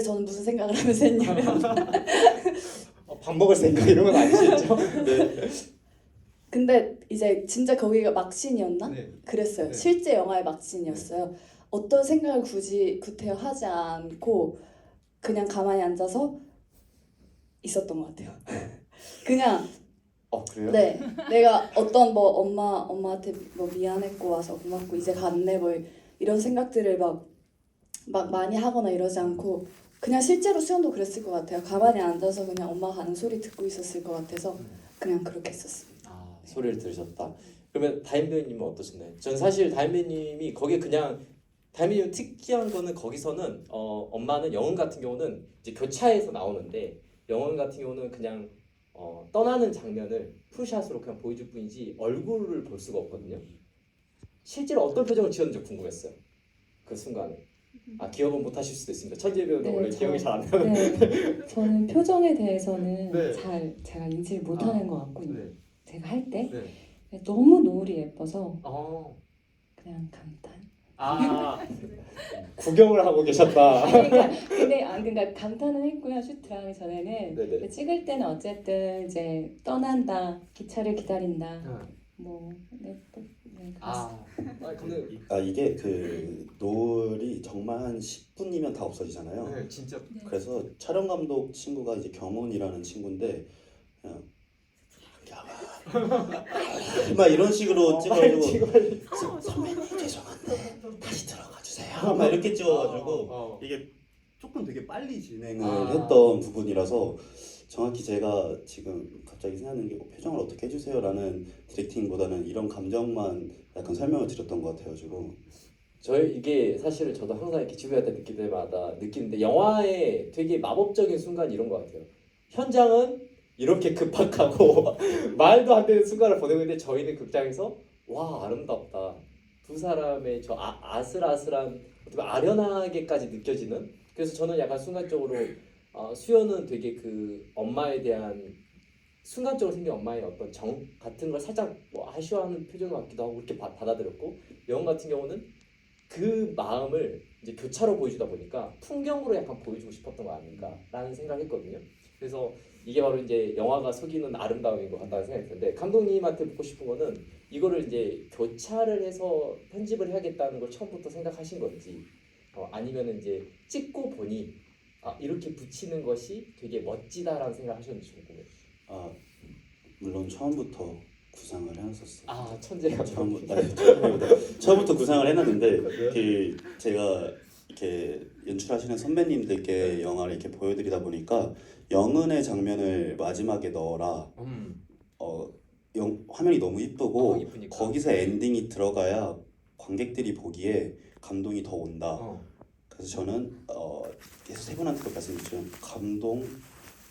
저는 무슨 생각을 하면서 했냐면 밥 먹을 생각 이런 건 아니시죠? 네. 근데 이제 진짜 거기가 막신이었나? 네. 그랬어요. 네. 실제 영화의 막신이었어요. 어떤 생각을 굳이 구태여 하지 않고 그냥 가만히 앉아서 있었던 것 같아요. 그냥 그래요? 네, 내가 어떤 뭐 엄마한테 뭐 미안했고 와서 고맙고 이제 갔네 뭐 이런 생각들을 막 많이 하거나 이러지 않고 그냥 실제로 수연도 그랬을 것 같아요. 가만히 앉아서 그냥 엄마 가는 소리 듣고 있었을 것 같아서 그냥 그렇게 했었습니다. 소리를 들으셨다. 그러면 다임 배우님은 어떠셨나요? 전 사실 다임 배우님이 거기에 그냥 다임 배우님 특이한 거는 거기서는 엄마는 영은 같은 경우는 이제 교차해서 나오는데 영은 같은 경우는 그냥 떠나는 장면을 풀샷으로 그냥 보여줄 뿐이지 얼굴을 볼 수가 없거든요. 실제로 어떤 표정을 지었는지 궁금했어요. 그 순간에. 기억은 못 하실 수도 있습니다. 천재 배우는 네, 원래 저- 기억이 잘 안 나요. 네, 저는 표정에 대해서는 네. 잘 제가 인지를 못하는 것 같고 네. 제가 할 때 네. 너무 노을이 예뻐서 어. 그냥 감탄. 구경을 하고 계셨다. 그러니까 감탄은 했고요. 슈트 들어가기 전에는 네네. 찍을 때는 어쨌든 이제 떠난다, 기차를 기다린다, 뭐 근데 이게 그 노을이 정말 한 10분이면 다 없어지잖아요. 진짜 그래서 촬영 감독 친구가 이제 경훈이라는 친구인데 그냥 막 이런 식으로 찍어가지고 선배님 죄송한데 다시 들어가 주세요. 막 이렇게 찍어가지고 이게 조금 되게 빨리 진행을 했던 부분이라서 정확히 제가 지금 갑자기 생각나는 게 표정을 어떻게 해주세요라는 디렉팅보다는 이런 감정만 약간 설명을 드렸던 것 같아가지고 이게 사실은 저도 항상 이렇게 지구할 때 느낄 때마다 느끼는데 영화의 되게 마법적인 순간이 이런 것 같아요. 현장은 이렇게 급박하고 말도 안 되는 순간을 보내고 있는데 저희는 극장에서 와 아름답다. 두 사람의 저 아슬아슬한 어떻게 아련하게까지 느껴지는. 그래서 저는 약간 순간적으로 수연은 되게 그 엄마에 대한 순간적으로 생긴 엄마의 어떤 정 같은 걸 살짝 뭐 아쉬워하는 표정 같기도 하고 이렇게 받아들였고 영 같은 경우는 그 마음을 이제 교차로 보여주다 보니까 풍경으로 약간 보여주고 싶었던 거 아닌가라는 생각을 했거든요. 그래서 이게 바로 이제 영화가 속이는 아름다움인 것 같다는 생각이 드는데 감독님한테 묻고 싶은 거는 이거를 이제 교차를 해서 편집을 해야겠다는 걸 처음부터 생각하신 건지 아니면 이제 찍고 보니 이렇게 붙이는 것이 되게 멋지다라는 생각을 하셨는지 궁금해요. 물론 처음부터 구상을 해놨었어요. 천재가 처음부터 구상을 해놨는데 그 제가 이렇게 연출하시는 선배님들께 영화를 이렇게 보여드리다 보니까 영은의 장면을 마지막에 넣어라. 화면이 너무 이쁘고 이쁘니까. 거기서 엔딩이 들어가야 관객들이 보기에 감동이 더 온다. 그래서 저는 계속 세 분한테도 말씀드리면 감동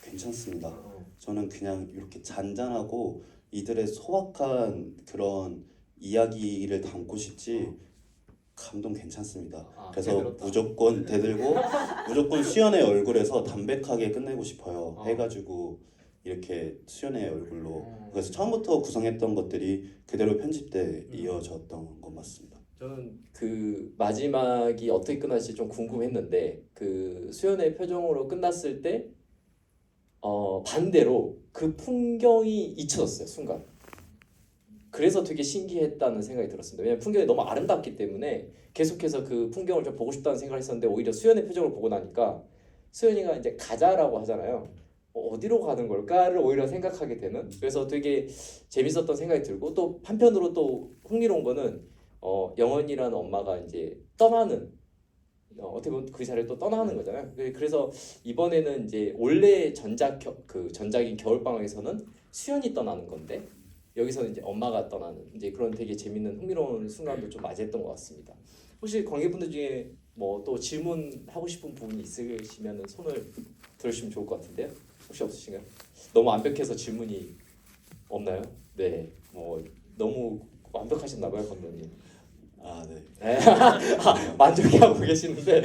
괜찮습니다. 저는 그냥 이렇게 잔잔하고 이들의 소박한 그런 이야기를 담고 싶지 감동 괜찮습니다. 그래서 대들었다. 무조건 대들고 무조건 수연의 얼굴에서 담백하게 끝내고 싶어요. 해가지고 이렇게 수연의 얼굴로 그래서 처음부터 구성했던 것들이 그대로 편집 때 이어졌던 것 같습니다. 저는 그 마지막이 어떻게 끝날지 좀 궁금했는데 그 수연의 표정으로 끝났을 때 반대로 그 풍경이 잊혀졌어요 순간. 그래서 되게 신기했다는 생각이 들었습니다. 왜냐면 풍경이 너무 아름답기 때문에 계속해서 그 풍경을 좀 보고 싶다는 생각을 했었는데 오히려 수연의 표정을 보고 나니까 수연이가 이제 가자라고 하잖아요. 어디로 가는 걸까를 오히려 생각하게 되는. 그래서 되게 재밌었던 생각이 들고 또 한편으로 또 흥미로운 거는 영원이라는 엄마가 이제 떠나는 어떻게 보면 그 자리를 또 떠나는 거잖아요. 그래서 이번에는 이제 원래 전작인 겨울방학에서는 수연이 떠나는 건데 여기서는 이제 엄마가 떠나는 이제 그런 되게 재밌는 흥미로운 순간도 좀 맞이했던 것 같습니다. 혹시 관객분들 중에 뭐 또 질문하고 싶은 부분이 있으시면 손을 들으시면 좋을 것 같은데요. 혹시 없으신가요? 너무 완벽해서 질문이 없나요? 네, 뭐 너무 완벽하셨나 봐요, 감독님. 아, 네. 네. 만족해하고 계시는데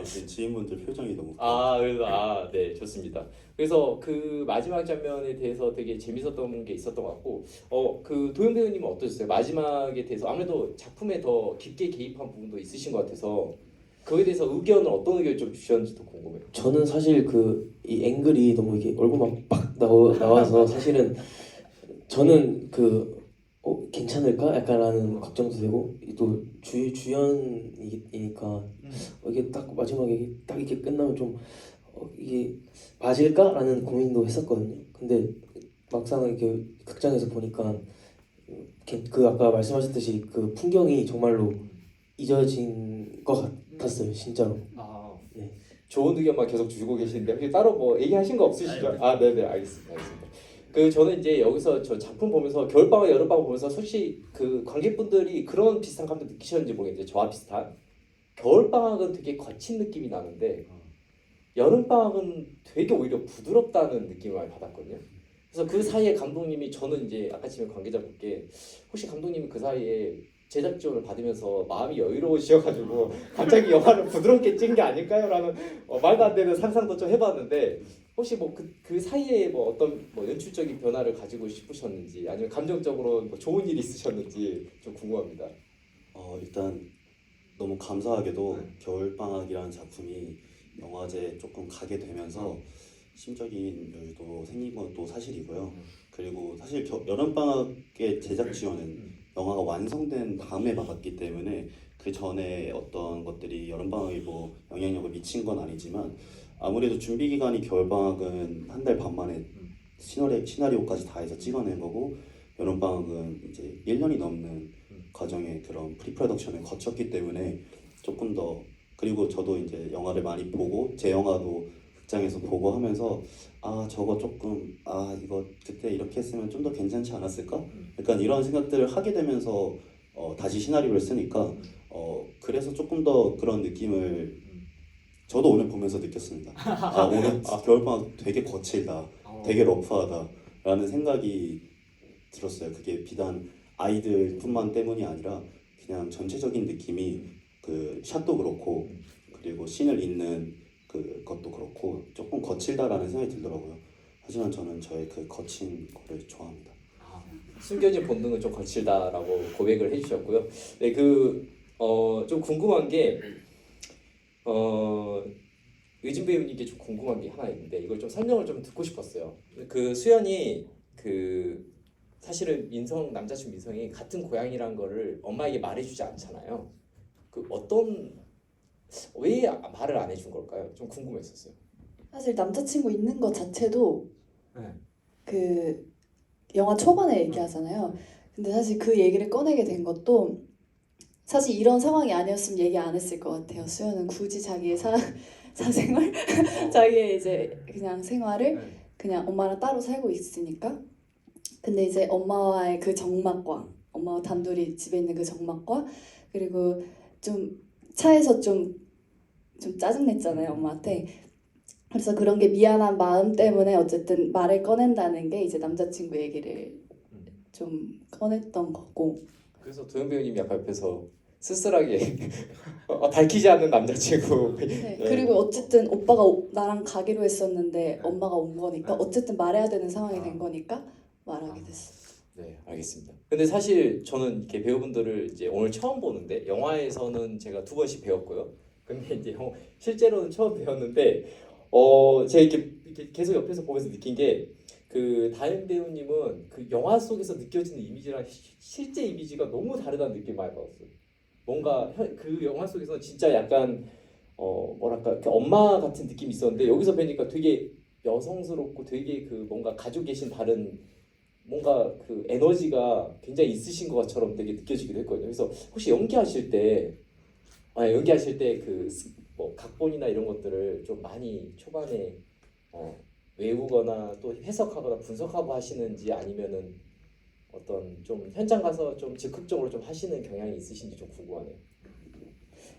지금 지인분들 표정이 너무 그래서 네, 좋습니다. 그래서 그 마지막 장면에 대해서 되게 재밌었던 게 있었던 것 같고 그 도영 배우님은 어떠셨어요? 마지막에 대해서 아무래도 작품에 더 깊게 개입한 부분도 있으신 것 같아서 그거에 대해서 의견을 어떤 의견을 좀 주셨는지도 궁금해요. 저는 사실 그 이 앵글이 너무 이게 얼굴만 빡 나와서 사실은 저는 그 괜찮을까 약간라는 걱정도 되고 또 주연이니까 이게 딱 마지막에 딱 이렇게 끝나면 좀 이게 맞을까라는 고민도 했었거든요. 근데 막상 이렇게 극장에서 보니까 그 아까 말씀하셨듯이 그 풍경이 정말로 잊어진 것 같았어요, 진짜로. 네. 좋은 의견만 계속 주고 계시는데 혹시 따로 뭐 얘기하신 거 없으시죠? 네네 알겠습니다. 그 저는 이제 여기서 저 작품 보면서 겨울방학 여름방학 보면서 솔직히 그 관객분들이 그런 비슷한 감정 느끼셨는지 모르겠는데 저와 비슷한 겨울방학은 되게 거친 느낌이 나는데 여름방학은 되게 오히려 부드럽다는 느낌을 많이 받았거든요. 그래서 그 사이에 감독님이 저는 이제 아까 지금 관계자분께 혹시 감독님이 그 사이에 제작 지원을 받으면서 마음이 여유로우셔가지고 갑자기 영화를 부드럽게 찍은 게 아닐까요? 라는 말도 안 되는 상상도 좀 해봤는데 혹시 뭐 그 사이에 뭐 어떤 뭐 연출적인 변화를 가지고 싶으셨는지 아니면 감정적으로 뭐 좋은 일이 있으셨는지 좀 궁금합니다. 일단 너무 감사하게도 겨울방학이라는 작품이 영화제에 조금 가게 되면서 심적인 여유도 생긴 것도 사실이고요. 그리고 사실 여름방학의 제작 지원은 영화가 완성된 다음에 받았기 때문에 그 전에 어떤 것들이 여름방학에 뭐 영향력을 미친 건 아니지만 아무래도 준비 기간이 겨울방학은 한 달 반 만에 시나리오까지 다 해서 찍어낸 거고 여름방학은 이제 1년이 넘는 과정의 그런 프리프로덕션을 거쳤기 때문에 조금 더 그리고 저도 이제 영화를 많이 보고 제 영화도 극장에서 보고 하면서 저거 조금 이거 그때 이렇게 했으면 좀 더 괜찮지 않았을까? 약간 이런 생각들을 하게 되면서 다시 시나리오를 쓰니까 그래서 조금 더 그런 느낌을 저도 오늘 보면서 느꼈습니다. 오늘 겨울방학 되게 거칠다, 되게 러프하다 라는 생각이 들었어요. 그게 비단 아이들뿐만 때문이 아니라 그냥 전체적인 느낌이 그 샷도 그렇고 그리고 씬을 잇는 그것도 그렇고 조금 거칠다라는 생각이 들더라고요. 하지만 저는 저의 그 거친 거를 좋아합니다. 숨겨진 본능은 좀 거칠다라고 고백을 해주셨고요. 네, 좀 궁금한 게 의진 배우님께 좀 궁금한 게 하나 있는데 이걸 좀 설명을 좀 듣고 싶었어요. 그 수연이 사실은 남자친구 민성이 같은 고향이란 거를 엄마에게 말해주지 않잖아요. 왜 말을 안 해준 걸까요? 좀 궁금했었어요. 사실 남자친구 있는 것 자체도 네. 그 영화 초반에 얘기하잖아요. 근데 사실 그 얘기를 꺼내게 된 것도 사실 이런 상황이 아니었으면 얘기 안 했을 것 같아요. 수연은 굳이 자기의 사생활, 자기의 이제 그냥 생활을 그냥 엄마랑 따로 살고 있으니까. 근데 이제 엄마와의 그 적막과 엄마와 단둘이 집에 있는 그 적막과 그리고 좀 차에서 좀 짜증냈잖아요, 엄마한테. 그래서 그런 게 미안한 마음 때문에 어쨌든 말을 꺼낸다는 게 이제 남자친구 얘기를 좀 꺼냈던 거고. 그래서 도영 배우님이 약간 옆에서 쓸쓸하게 밝히지 않는 남자친구. 네, 그리고 어쨌든 오빠가 나랑 가기로 했었는데 엄마가 온 거니까 어쨌든 말해야 되는 상황이 된 거니까 말하게 됐어. 네, 알겠습니다. 근데 사실 저는 이렇게 배우분들을 이제 오늘 처음 보는데 영화에서는 제가 2번씩 배웠고요. 근데 이제 실제로는 처음 배웠는데 제가 이렇게 계속 옆에서 보면서 느낀 게 그 다현 배우님은 그 영화 속에서 느껴지는 이미지랑 실제 이미지가 너무 다르다는 느낌 많이 받았어요. 뭔가 그 영화 속에서는 진짜 약간 뭐랄까 이렇게 엄마 같은 느낌이 있었는데 여기서 뵈니까 되게 여성스럽고 되게 그 뭔가 가지고 계신 다른 뭔가 그 에너지가 굉장히 있으신 것처럼 되게 느껴지기도 했거든요. 그래서 혹시 연기하실 때 그 뭐 각본이나 이런 것들을 좀 많이 초반에 외우거나 또 해석하거나 분석하고 하시는지 아니면은 어떤 좀 현장 가서 좀 즉흥적으로 좀 하시는 경향이 있으신지 좀 궁금하네요.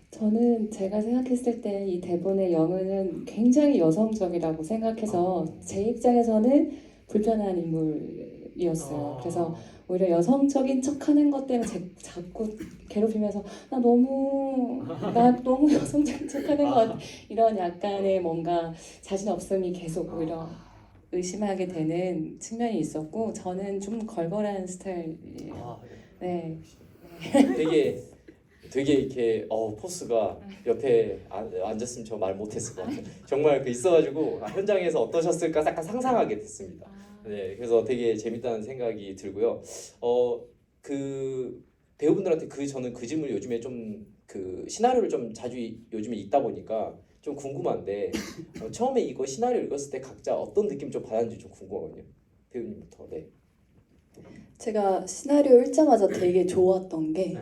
저는 제가 생각했을 때 이 대본의 영은은 굉장히 여성적이라고 생각해서 제 입장에서는 불편한 인물이었어요. 그래서 오히려 여성적인 척하는 것 때문에 자꾸 괴롭히면서 나 너무 여성적인 척하는 것 같아. 이런 약간의 뭔가 자신 없음이 계속 오히려 의심하게 되는 측면이 있었고 저는 좀 걸걸한 스타일이에요. 네. 되게 이렇게 포스가 옆에 앉았으면 저 말 못했을 것 같아요. 정말 그 있어가지고 현장에서 어떠셨을까 약간 상상하게 됐습니다. 네, 그래서 되게 재밌다는 생각이 들고요. 그 배우분들한테 저는 그 질문을 요즘에 좀 그 시나리오를 좀 자주 요즘에 읽다 보니까 좀 궁금한데 처음에 이거 시나리오 읽었을 때 각자 어떤 느낌 좀 받았는지 좀 궁금하거든요. 배우님부터. 네. 제가 시나리오 읽자마자 되게 좋았던 게 네.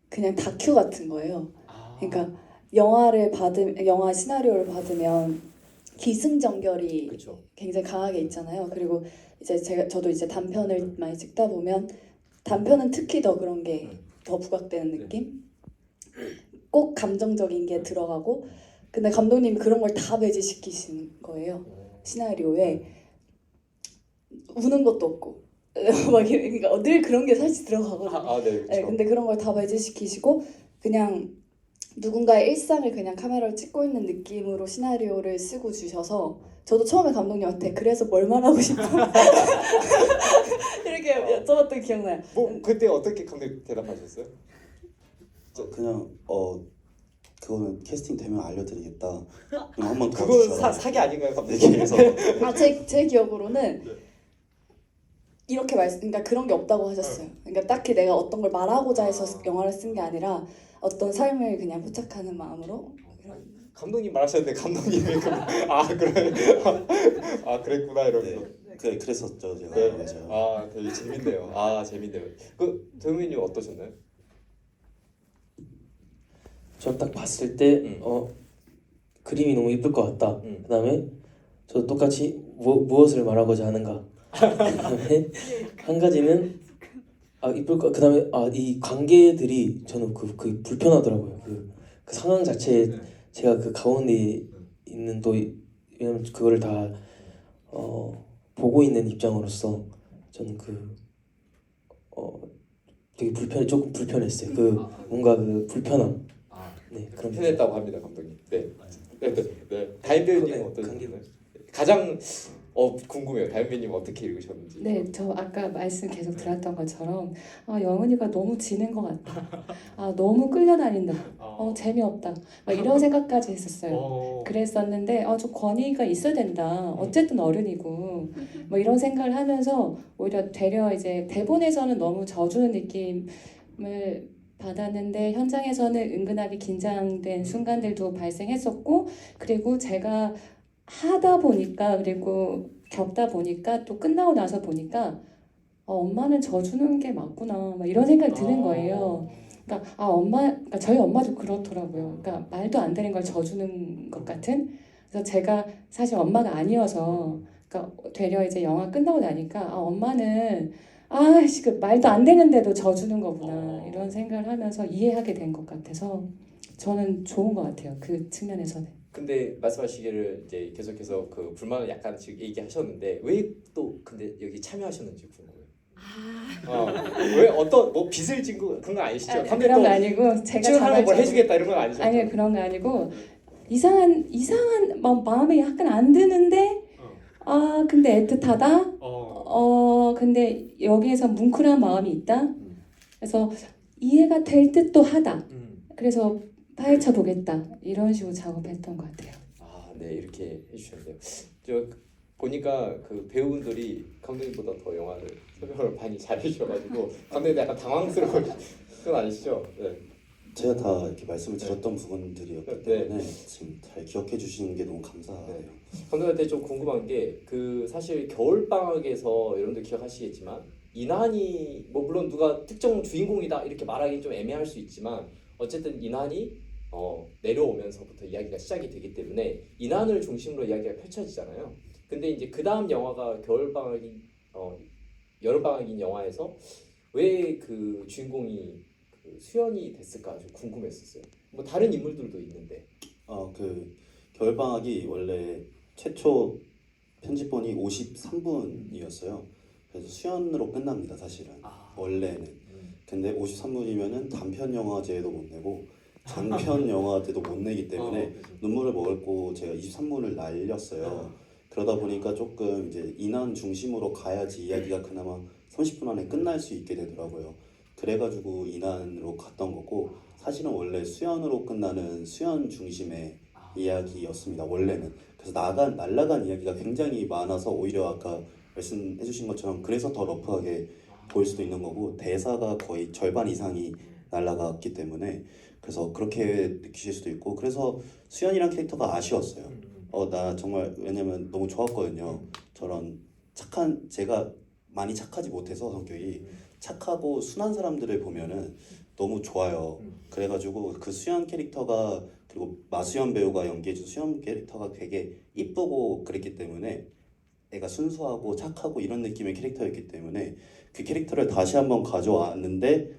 그냥 다큐 같은 거예요. 아, 그러니까 영화 시나리오를 받으면 기승전결이 그렇죠. 굉장히 강하게 있잖아요. 그리고 이제 저도 이제 단편을 많이 찍다 보면 단편은 특히 더 그런 게 더 부각되는 느낌? 꼭 감정적인 게 들어가고 근데 감독님이 그런 걸 다 배제시키신 거예요. 시나리오에 우는 것도 없고 막 그러니까 늘 그런 게 사실 들어가거든요. 네, 네, 그렇죠. 근데 그런 걸 다 배제시키시고 그냥 누군가의 일상을 그냥 카메라로 찍고 있는 느낌으로 시나리오를 쓰고 주셔서 저도 처음에 감독님한테 그래서 뭘 말하고 싶어 이렇게 여쭤봤던 기억나요. 뭐 그때 어떻게 감독님 대답하셨어요? 그냥 그거는 캐스팅 되면 알려드리겠다. 그럼 한번 더 그건 주셔라. 사기 아닌가요, 감독님? 그래서 제 기억으로는 이렇게 그러니까 그런 게 없다고 하셨어요. 그러니까 딱히 내가 어떤 걸 말하고자 해서 영화를 쓴 게 아니라 어떤 삶을 그냥 포착하는 마음으로 이런. 감독님 말하셨는데 감독님이 그래 그랬구나 이러면서. 그랬었죠 제가. 네. 맞아요. 되게 재밌네요. 재밌네요. 그 도현이님 어떠셨나요? 저 딱 봤을 때 음. 그림이 너무 이쁠 것 같다. 음. 그다음에 저도 똑같이 무엇을 말하고자 하는가. 그다음에 한 가지는 이쁠 것. 그다음에 이 관계들이 저는 그 불편하더라고요. 그 상황 자체에 제가 그 가운데 있는 왜냐면 그거를 다 보고 있는 입장으로서 저는 되게 조금 불편했어요. 뭔가 그 불편함. 네, 그런 편했다고 합니다, 감독님. 네. 다임 배우님 어떠셨나요? 가장 궁금해요. 다임 배우님 어떻게 읽으셨는지. 네, 저 아까 말씀 계속 들었던 것처럼 영은이가 너무 지는 것 같다. 너무 끌려다닌다. 재미없다. 막 이런 생각까지 했었어요. 그랬었는데 좀 권위가 있어야 된다. 어쨌든 어른이고 뭐 이런 생각을 하면서 오히려 되려 이제 대본에서는 너무 져주는 느낌을 받았는데 현장에서는 은근하게 긴장된 순간들도 발생했었고 그리고 제가 하다 보니까 그리고 겪다 보니까 또 끝나고 나서 보니까 엄마는 져주는 게 맞구나 막 이런 생각이 드는 거예요. 그러니까 그러니까 저희 엄마도 그렇더라고요. 그러니까 말도 안 되는 걸 져주는 것 같은. 그래서 제가 사실 엄마가 아니어서 그러니까 되려 이제 영화 끝나고 나니까 엄마는 그 말도 안 되는데도 져주는 거구나 이런 생각을 하면서 이해하게 된 것 같아서 저는 좋은 것 같아요. 그 측면에서는. 근데 말씀하시기를 이제 계속해서 그 불만을 약간씩 얘기하셨는데 왜 또 근데 여기 참여하셨는지 궁금해요. 왜 어떤 뭐 빚을 진 거 그런 거 아니시죠? 그런 거 아니고 제가 출연하면 뭘 자발적으로- 해주겠다 이런 건 아니죠? 아니요 그런 거 아니고 이상한 마음이 약간 안 드는데 근데 애틋하다. 근데 여기에서 뭉클한 마음이 있다. 그래서 이해가 될 듯도 하다. 그래서 파헤쳐 보겠다. 이런 식으로 작업했던 것 같아요. 네 이렇게 해주셨네요. 저 보니까 그 배우분들이 감독님보다 더 영화를 설명을 많이 잘해주셔가지고 감독님 약간 당황스러운 건 아니시죠? 네. 제가 다 이렇게 말씀을 드렸던 부분들이었기 네. 때문에 지금 잘 기억해 주시는 게 너무 감사해요. 감독님한테 좀 궁금한 게 그 사실 겨울 방학에서 여러분들 기억하시겠지만 이난이 뭐 물론 누가 특정 주인공이다 이렇게 말하기 좀 애매할 수 있지만 어쨌든 이난이 내려오면서부터 이야기가 시작이 되기 때문에 이난을 중심으로 이야기가 펼쳐지잖아요. 근데 이제 그 다음 영화가 겨울 방학인 여름 방학인 영화에서 왜 그 주인공이 그 수연이 됐을까 좀 궁금했었어요. 뭐 다른 인물들도 있는데. 그 겨울방학이 원래 최초 편집본이 53분이었어요. 그래서 수연으로 끝납니다, 사실은. 원래는. 근데 53분이면은 단편 영화제도 못 내고 장편 영화제도 못 내기 때문에 눈물을 먹고 제가 23분을 날렸어요. 그러다 보니까 조금 이제 인원 중심으로 가야지 이야기가 그나마 30분 안에 끝날 수 있게 되더라고요. 그래가지고 인안으로 갔던 거고 사실은 원래 수연으로 끝나는 수연 중심의 이야기였습니다. 원래는. 그래서 날라간 이야기가 굉장히 많아서 오히려 아까 말씀해주신 것처럼 그래서 더 러프하게 보일 수도 있는 거고 대사가 거의 절반 이상이 날라갔기 때문에 그래서 그렇게 느끼실 수도 있고 그래서 수연이란 캐릭터가 아쉬웠어요. 나 정말 왜냐면 너무 좋았거든요. 저런 착한 제가 많이 착하지 못해서 성격이 착하고 순한 사람들을 보면은 너무 좋아요. 그래가지고 그 수연 캐릭터가 그리고 마수연 배우가 연기해준 수연 캐릭터가 되게 이쁘고 그랬기 때문에 애가 순수하고 착하고 이런 느낌의 캐릭터였기 때문에 그 캐릭터를 다시 한번 가져왔는데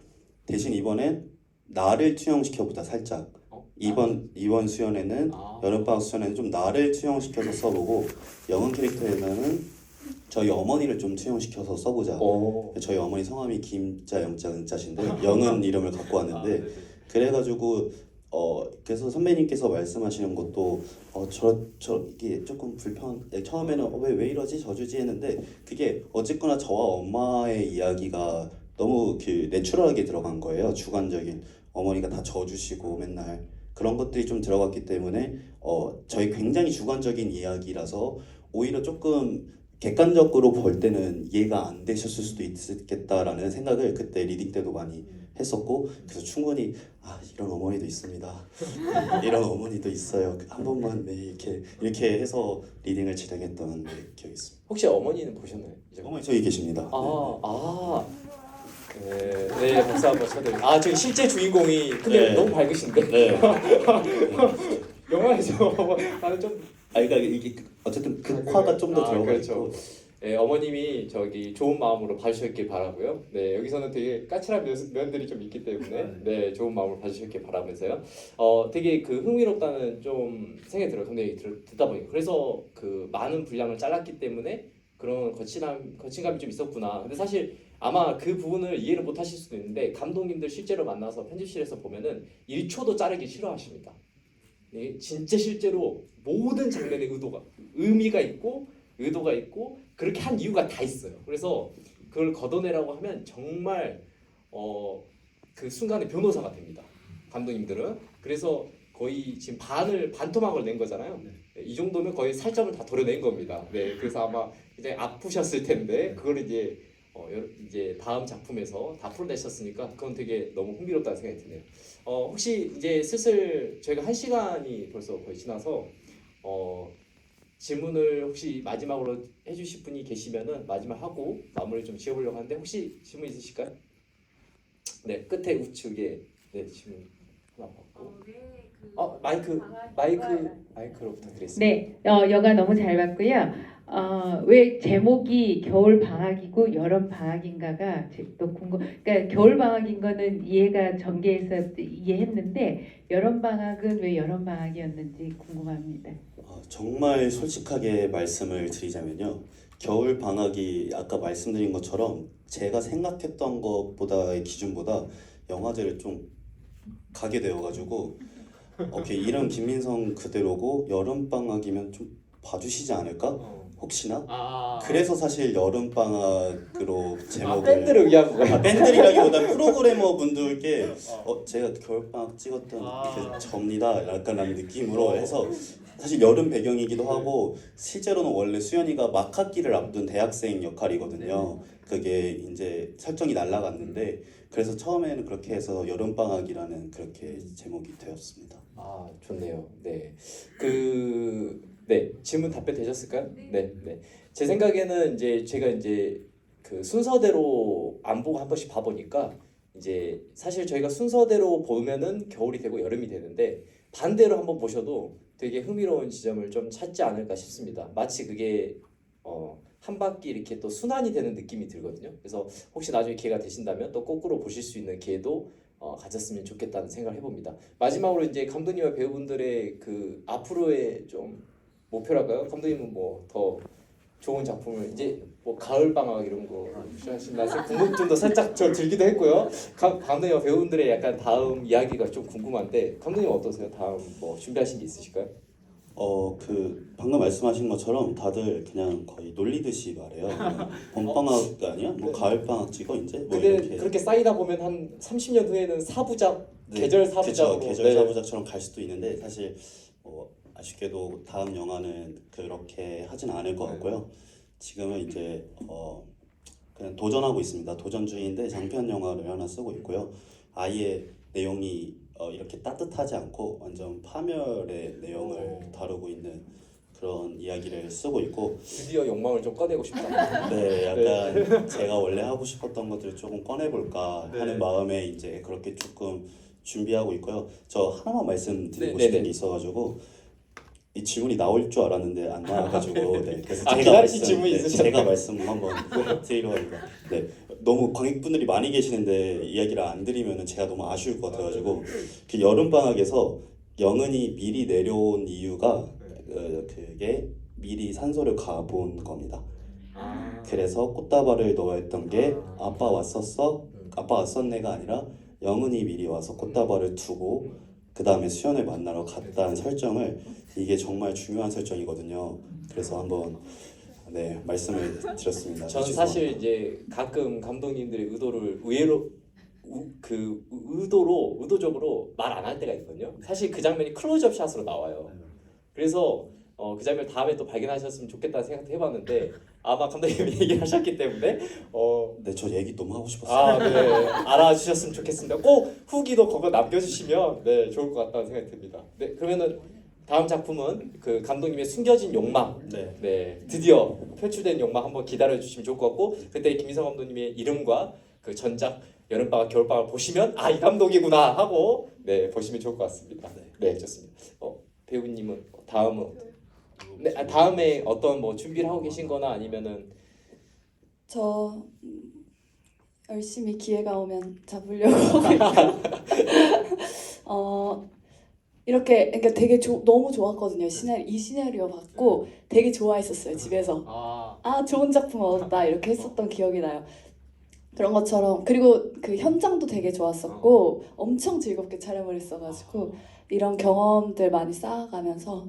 대신 이번엔 나를 투영시켜보자 살짝. 이번 수연에는 여름방학 수연에는 좀 나를 투영시켜서 써보고 영은 캐릭터에는 저희 어머니를 좀 투영시켜서 써보자. 저희 어머니 성함이 김자 영자 은자신데 영은 이름을 갖고 왔는데 그래가지고 그래서 선배님께서 말씀하시는 것도 이게 조금 처음에는 왜 이러지 저주지 했는데 그게 어쨌거나 저와 엄마의 이야기가 너무 내추럴하게 들어간 거예요. 주관적인 어머니가 다 져주시고 맨날 그런 것들이 좀 들어갔기 때문에 저희 굉장히 주관적인 이야기라서 오히려 조금 객관적으로 볼 때는 이해가 안 되셨을 수도 있겠다라는 생각을 그때 리딩 때도 많이 했었고 그래서 충분히 이런 어머니도 있습니다. 이런 어머니도 있어요. 한 번만 이렇게 해서 리딩을 진행했던 기억이 있습니다. 혹시 어머니는 보셨나요? 어머니 저기 계십니다. 네, 박수 한번 쳐드릴게요. 저기 실제 주인공이 근데 네. 너무 밝으신데? 네. 영화에서 나는 좀 그러니까 이게 어쨌든 극화가 좀 더 들어가 그렇죠. 있고 네, 어머님이 저기 좋은 마음으로 봐주셨길 바라고요. 네, 여기서는 되게 까칠한 면들이 좀 있기 때문에 네, 좋은 마음으로 봐주셨길 바라면서요. 되게 그 흥미롭다는 좀 생각이 들어요. 감독이 듣다 보니까 그래서 그 많은 분량을 잘랐기 때문에 그런 거친감이 좀 있었구나. 근데 사실 아마 그 부분을 이해를 못 하실 수도 있는데 감독님들 실제로 만나서 편집실에서 보면은 1초도 자르기 싫어하십니다. 네, 진짜 실제로 모든 장면에 의미가 있고 의도가 있고 그렇게 한 이유가 다 있어요. 그래서 그걸 걷어내라고 하면 정말 그 순간에 변호사가 됩니다. 감독님들은. 그래서 거의 지금 반토막을 낸 거잖아요. 네, 이 정도면 거의 살점을 다 도려낸 겁니다. 네, 그래서 아마 굉장히 아프셨을 텐데 그걸 이제 다음 작품에서 다 풀어내셨으니까 그건 되게 너무 흥미롭다는 생각이 드네요. 혹시 이제 슬슬 저희가 1시간이 벌써 거의 지나서 질문을 혹시 마지막으로 해주실 분이 계시면은 마지막 하고 마무리 좀 지어보려고 하는데 혹시 질문 있으실까요? 네, 끝에 우측에 네 질문 하나 받고. 마이크로 부탁드리겠습니다. 네, 여가 너무 잘 봤고요. 왜 제목이 겨울 방학이고 여름 방학인가가 또 그러니까 겨울 방학인 거는 이해가 전개해서 이해했는데 여름 방학은 왜 여름 방학이었는지 궁금합니다. 정말 솔직하게 말씀을 드리자면요. 겨울 방학이 아까 말씀드린 것처럼 제가 생각했던 것보다의 기준보다 영화제를 좀 가게 되어가지고 오케이 이름 김민성 그대로고 여름 방학이면 좀 봐주시지 않을까? 혹시나? 그래서 사실 여름 방학으로 제목을 밴드를 위한 거예요. 밴드라기보다 프로그래머 분들께 제가 겨울 방학 찍었던 그 접니다 약간한 느낌으로 해서 사실 여름 배경이기도 하고 실제로는 원래 수연이가 막학기를 앞둔 대학생 역할이거든요. 그게 이제 설정이 날라갔는데 그래서 처음에는 그렇게 해서 여름방학이라는 그렇게 제목이 되었습니다. 아, 좋네요. 네. 질문 답변 되셨을까요? 네. 제 생각에는 이제 제가 이제 그 순서대로 안 보고 한 번씩 봐보니까 이제 사실 저희가 순서대로 보면은 겨울이 되고 여름이 되는데 반대로 한번 보셔도 되게 흥미로운 지점을 좀 찾지 않을까 싶습니다. 마치 그게 한 바퀴 이렇게 또 순환이 되는 느낌이 들거든요. 그래서 혹시 나중에 기회가 되신다면 또 거꾸로 보실 수 있는 기회도 가졌으면 좋겠다는 생각을 해봅니다. 마지막으로 이제 감독님과 배우분들의 그 앞으로의 좀 목표랄까요? 감독님은 뭐 더 좋은 작품을 이제 뭐 가을 방학 이런 거 하신다 궁금증도 살짝 저 들기도 했고요. 감독님과 배우분들의 약간 다음 이야기가 좀 궁금한데 감독님 어떠세요? 다음 뭐 준비하신 게 있으실까요? 그 방금 말씀하신 것처럼 다들 그냥 거의 놀리듯이 말해요. 봄방학 아니야? 뭐 가을방학 찍어 이제? 뭐 근데 이렇게. 그렇게 쌓이다 보면 한 30년 후에는 사부작 계절 사부작으로 그쵸, 계절 사부작처럼 갈 수도 있는데 사실 아쉽게도 다음 영화는 그렇게 하진 않을 것 같고요. 지금은 이제 그냥 도전하고 있습니다. 도전 중인데 장편 영화를 하나 쓰고 있고요. 아예 내용이 이렇게 따뜻하지 않고 완전 파멸의 내용을 다루고 있는 그런 이야기를 쓰고 있고 드디어 욕망을 좀 꺼내고 싶다. 네, 약간 제가 원래 하고 싶었던 것들을 조금 꺼내볼까 하는 마음에 이제 그렇게 조금 준비하고 있고요. 저 하나만 말씀드리고 싶은 게 있어가지고 이 질문이 나올 줄 알았는데 안 나와가지고 그래서 기다리신 질문이 있으셨나요? 제가 말씀 한번 드리려고 합니다. 네, 너무 관객분들이 많이 계시는데 이야기를 안 드리면은 제가 너무 아쉬울 것 같아가지고 그 여름 방학에서 영은이 미리 내려온 이유가 그게 미리 산소를 가본 겁니다. 그래서 꽃다발을 넣어야 했던 게 아빠 왔었네가 아니라 영은이 미리 와서 꽃다발을 두고 그 다음에 수연을 만나러 갔다는 설정을 이게 정말 중요한 설정이거든요. 그래서 한번 말씀을 드렸습니다. 저는 사실 이제 가끔 감독님들의 의도를 의외로 의도적으로 말 안 할 때가 있거든요. 사실 그 장면이 클로즈업 샷으로 나와요. 그래서 그 장면 다음에 또 발견하셨으면 좋겠다는 생각도 해봤는데 아마 감독님이 얘기를 하셨기 때문에 네, 저 얘기 너무 하고 싶었어요. 알아주셨으면 좋겠습니다. 꼭 후기도 그거 남겨주시면 좋을 것 같다는 생각이 듭니다. 네, 그러면은 다음 작품은 그 감독님의 숨겨진 욕망, 드디어 표출된 욕망 한번 기다려주시면 좋을 것 같고 그때 김희성 감독님의 이름과 그 전작 여름방학 겨울방학 보시면 이 감독이구나 하고 보시면 좋을 것 같습니다. 네, 좋습니다. 배우님은 다음은 다음에 어떤 뭐 준비를 하고 계신거나 아니면은 저 열심히 기회가 오면 잡으려고 하고 있고 이렇게 그러니까 되게 너무 좋았거든요. 이 시나리오 받고 되게 좋아했었어요. 집에서 좋은 작품 얻었다 이렇게 했었던 기억이 나요. 그런 것처럼 그리고 그 현장도 되게 좋았었고 엄청 즐겁게 촬영을 했어가지고 이런 경험들 많이 쌓아가면서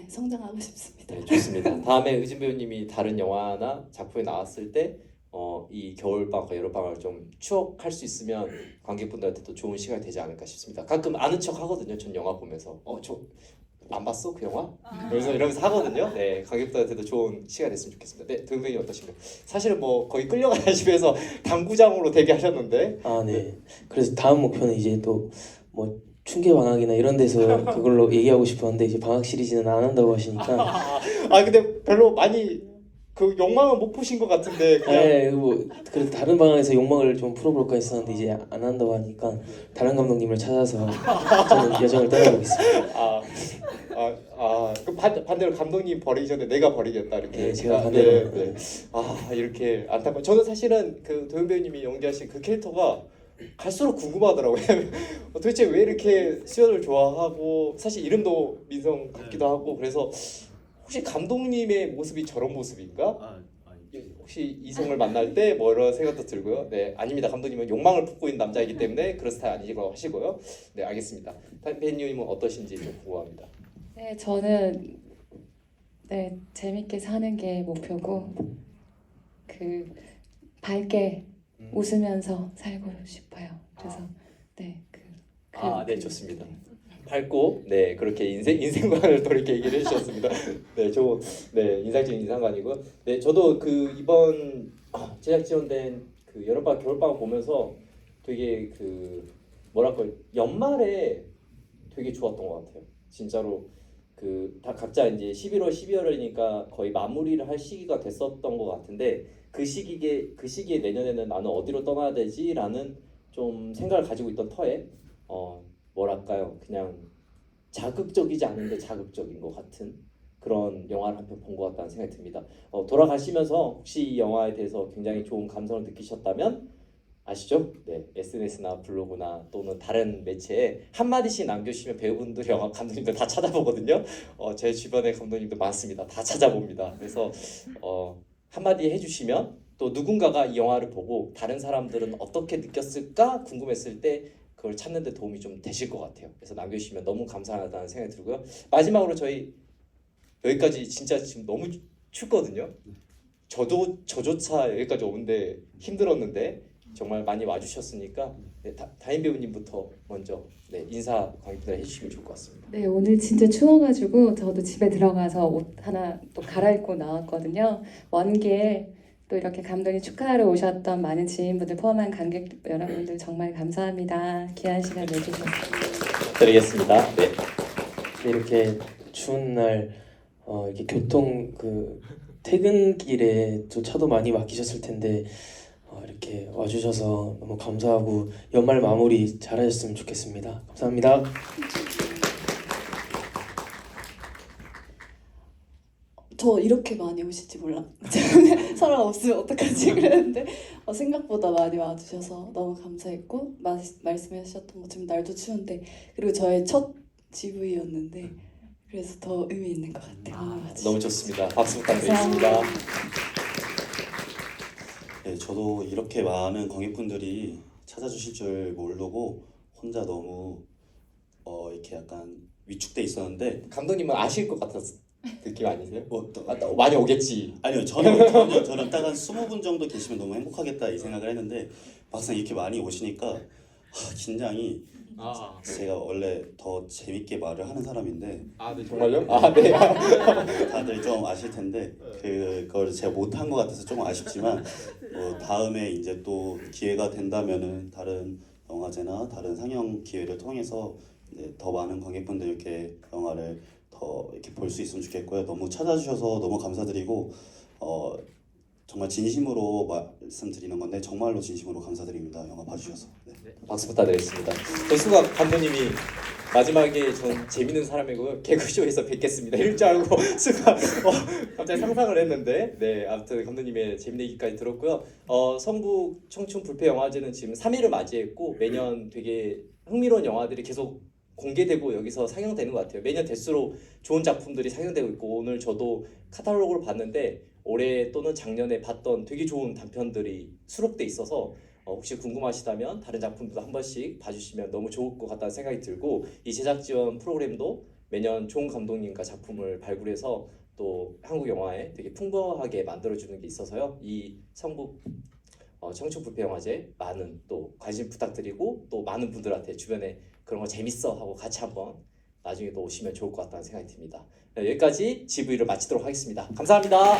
성장하고 싶습니다. 네, 좋습니다. 다음에 의진 배우님이 다른 영화나 작품에 나왔을 때 이 겨울방학과 여름방학을 좀 추억할 수 있으면 관객분들한테도 좋은 시간이 되지 않을까 싶습니다. 가끔 아는 척 하거든요. 전 영화 보면서 저 안 봤어? 그 영화? 그래서 이러면서 하거든요. 네, 관객분들한테도 좋은 시간이 됐으면 좋겠습니다. 네, 도영 배우님 어떠신가요? 사실은 뭐 거의 끌려가시면서 당구장으로 데뷔하셨는데 네. 그래서 다음 목표는 이제 또 뭐 춘계 방학이나 이런 데서 그걸로 얘기하고 싶었는데 이제 방학 시리즈는 안 한다고 하시니까 근데 별로 많이 그 욕망은 못 푸신 것 같은데 그냥 뭐 그래도 다른 방향에서 욕망을 좀 풀어볼까 했었는데 이제 안 한다고 하니까 다른 감독님을 찾아서 저는 여정을 떠나보겠습니다. 그 반대로 감독님 버리기 전에 내가 버리겠다 이렇게. 제가 반대로. 이렇게 안타까워. 저는 사실은 그 도영 배우님이 연기하신 그 캐릭터가 갈수록 궁금하더라고요. 도대체 왜 이렇게 수연을 좋아하고 사실 이름도 민성 같기도 하고 그래서 혹시 감독님의 모습이 저런 모습인가? 혹시 이성을 만날 때 뭐 이런 생각도 들고요. 네, 아닙니다. 감독님은 욕망을 품고 있는 남자이기 때문에 그런 스타일 아니라고 하시고요. 네, 알겠습니다. 배우님은 어떠신지 좀 궁금합니다. 네, 저는 재밌게 사는 게 목표고 밝게 웃으면서 살고 싶어요. 그래서 좋습니다. 밝고 네 그렇게 인생관을 또 이렇게 얘기를 해주셨습니다. 네 인상적인 인상관이고 네 저도 그 이번 제작 지원된 그 여름방학 겨울방학 보면서 되게 그 뭐랄까 연말에 되게 좋았던 것 같아요. 진짜로 그 다 각자 이제 11월 12월이니까 거의 마무리를 할 시기가 됐었던 것 같은데 그 시기에 내년에는 나는 어디로 떠나야 되지라는 좀 생각을 가지고 있던 터에 뭐랄까요 그냥 자극적이지 않은데 자극적인 것 같은 그런 영화를 한 편 본 것 같다는 생각이 듭니다. 돌아가시면서 혹시 이 영화에 대해서 굉장히 좋은 감성을 느끼셨다면 아시죠? 네, SNS나 블로그나 또는 다른 매체에 한마디씩 남겨주시면 배우분들, 영화 감독님들 다 찾아보거든요. 제 주변에 감독님들 많습니다. 다 찾아봅니다. 그래서 한마디 해주시면 또 누군가가 이 영화를 보고 다른 사람들은 어떻게 느꼈을까 궁금했을 때 그걸 찾는 데 도움이 좀 되실 것 같아요. 그래서 남겨주시면 너무 감사하다는 생각이 들고요. 마지막으로 저희 여기까지 진짜 지금 너무 춥거든요. 저조차 여기까지 오는데 힘들었는데 정말 많이 와주셨으니까 네, 다인 배우님부터 먼저 네, 인사 관객분들 해주시면 좋을 것 같습니다. 네, 오늘 진짜 추워가지고 저도 집에 들어가서 옷 하나 또 갈아입고 나왔거든요. 원기에 또 이렇게 감독님 축하하러 오셨던 많은 지인분들 포함한 관객 여러분들 정말 감사합니다. 귀한 시간 내주셔서. 드리겠습니다. 네. 네, 이렇게 추운 날 이렇게 교통 퇴근길에 또 차도 많이 막히셨을 텐데 이렇게 와주셔서 너무 감사하고 연말 마무리 잘하셨으면 좋겠습니다. 감사합니다. 저 이렇게 많이 오실지 몰라. 사람 없으면 어떡하지 그랬는데 생각보다 많이 와주셔서 너무 감사했고 말씀해주셨던 것처럼 날도 추운데 그리고 저의 첫 GV였는데 그래서 더 의미 있는 것 같아요. 너무 좋습니다. 박수 부탁드리겠습니다. 네, 저도 이렇게 많은 관객분들이 찾아주실 줄 모르고 혼자 너무 이렇게 약간 위축돼 있었는데 감독님은 아실 것 같았어. 느낌 아니세요? 많이 오겠지. 아니요 저는 딱 한 20분 정도 계시면 너무 행복하겠다 이 생각을 했는데 막상 이렇게 많이 오시니까 긴장이 제가 원래 더 재밌게 말을 하는 사람인데 네, 정말요? 네. 다들 좀 아실 텐데 그걸 제가 못한 것 같아서 조금 아쉽지만 다음에 이제 또 기회가 된다면은 다른 영화제나 다른 상영 기회를 통해서 이제 더 많은 관객분들께 영화를 더 이렇게 볼 수 있으면 좋겠고요. 너무 찾아주셔서 너무 감사드리고 정말 진심으로 말씀드리는 건데 정말로 진심으로 감사드립니다. 영화 봐주셔서. 네. 박수 부탁드리겠습니다. 수각 감독님이 마지막에 전 재밌는 사람이고요. 개그쇼에서 뵙겠습니다. 이럴 줄 알고 수각 갑자기 상상을 했는데 네 아무튼 감독님의 재밌는 얘기까지 들었고요. 성북 청춘 불패 영화제는 지금 3회를 맞이했고 매년 되게 흥미로운 영화들이 계속 공개되고 여기서 상영되는 것 같아요. 매년 될수록 좋은 작품들이 상영되고 있고 오늘 저도 카탈로그를 봤는데 올해 또는 작년에 봤던 되게 좋은 단편들이 수록돼 있어서 혹시 궁금하시다면 다른 작품도 한 번씩 봐주시면 너무 좋을 것 같다는 생각이 들고 이 제작 지원 프로그램도 매년 좋은 감독님과 작품을 발굴해서 또 한국 영화에 되게 풍부하게 만들어주는 게 있어서요. 이 성북 청춘 불패 영화제 많은 또 관심 부탁드리고 또 많은 분들한테 주변에 그런 거 재밌어 하고 같이 한번 나중에 또 오시면 좋을 것 같다는 생각이 듭니다. 여기까지 GV를 마치도록 하겠습니다. 감사합니다.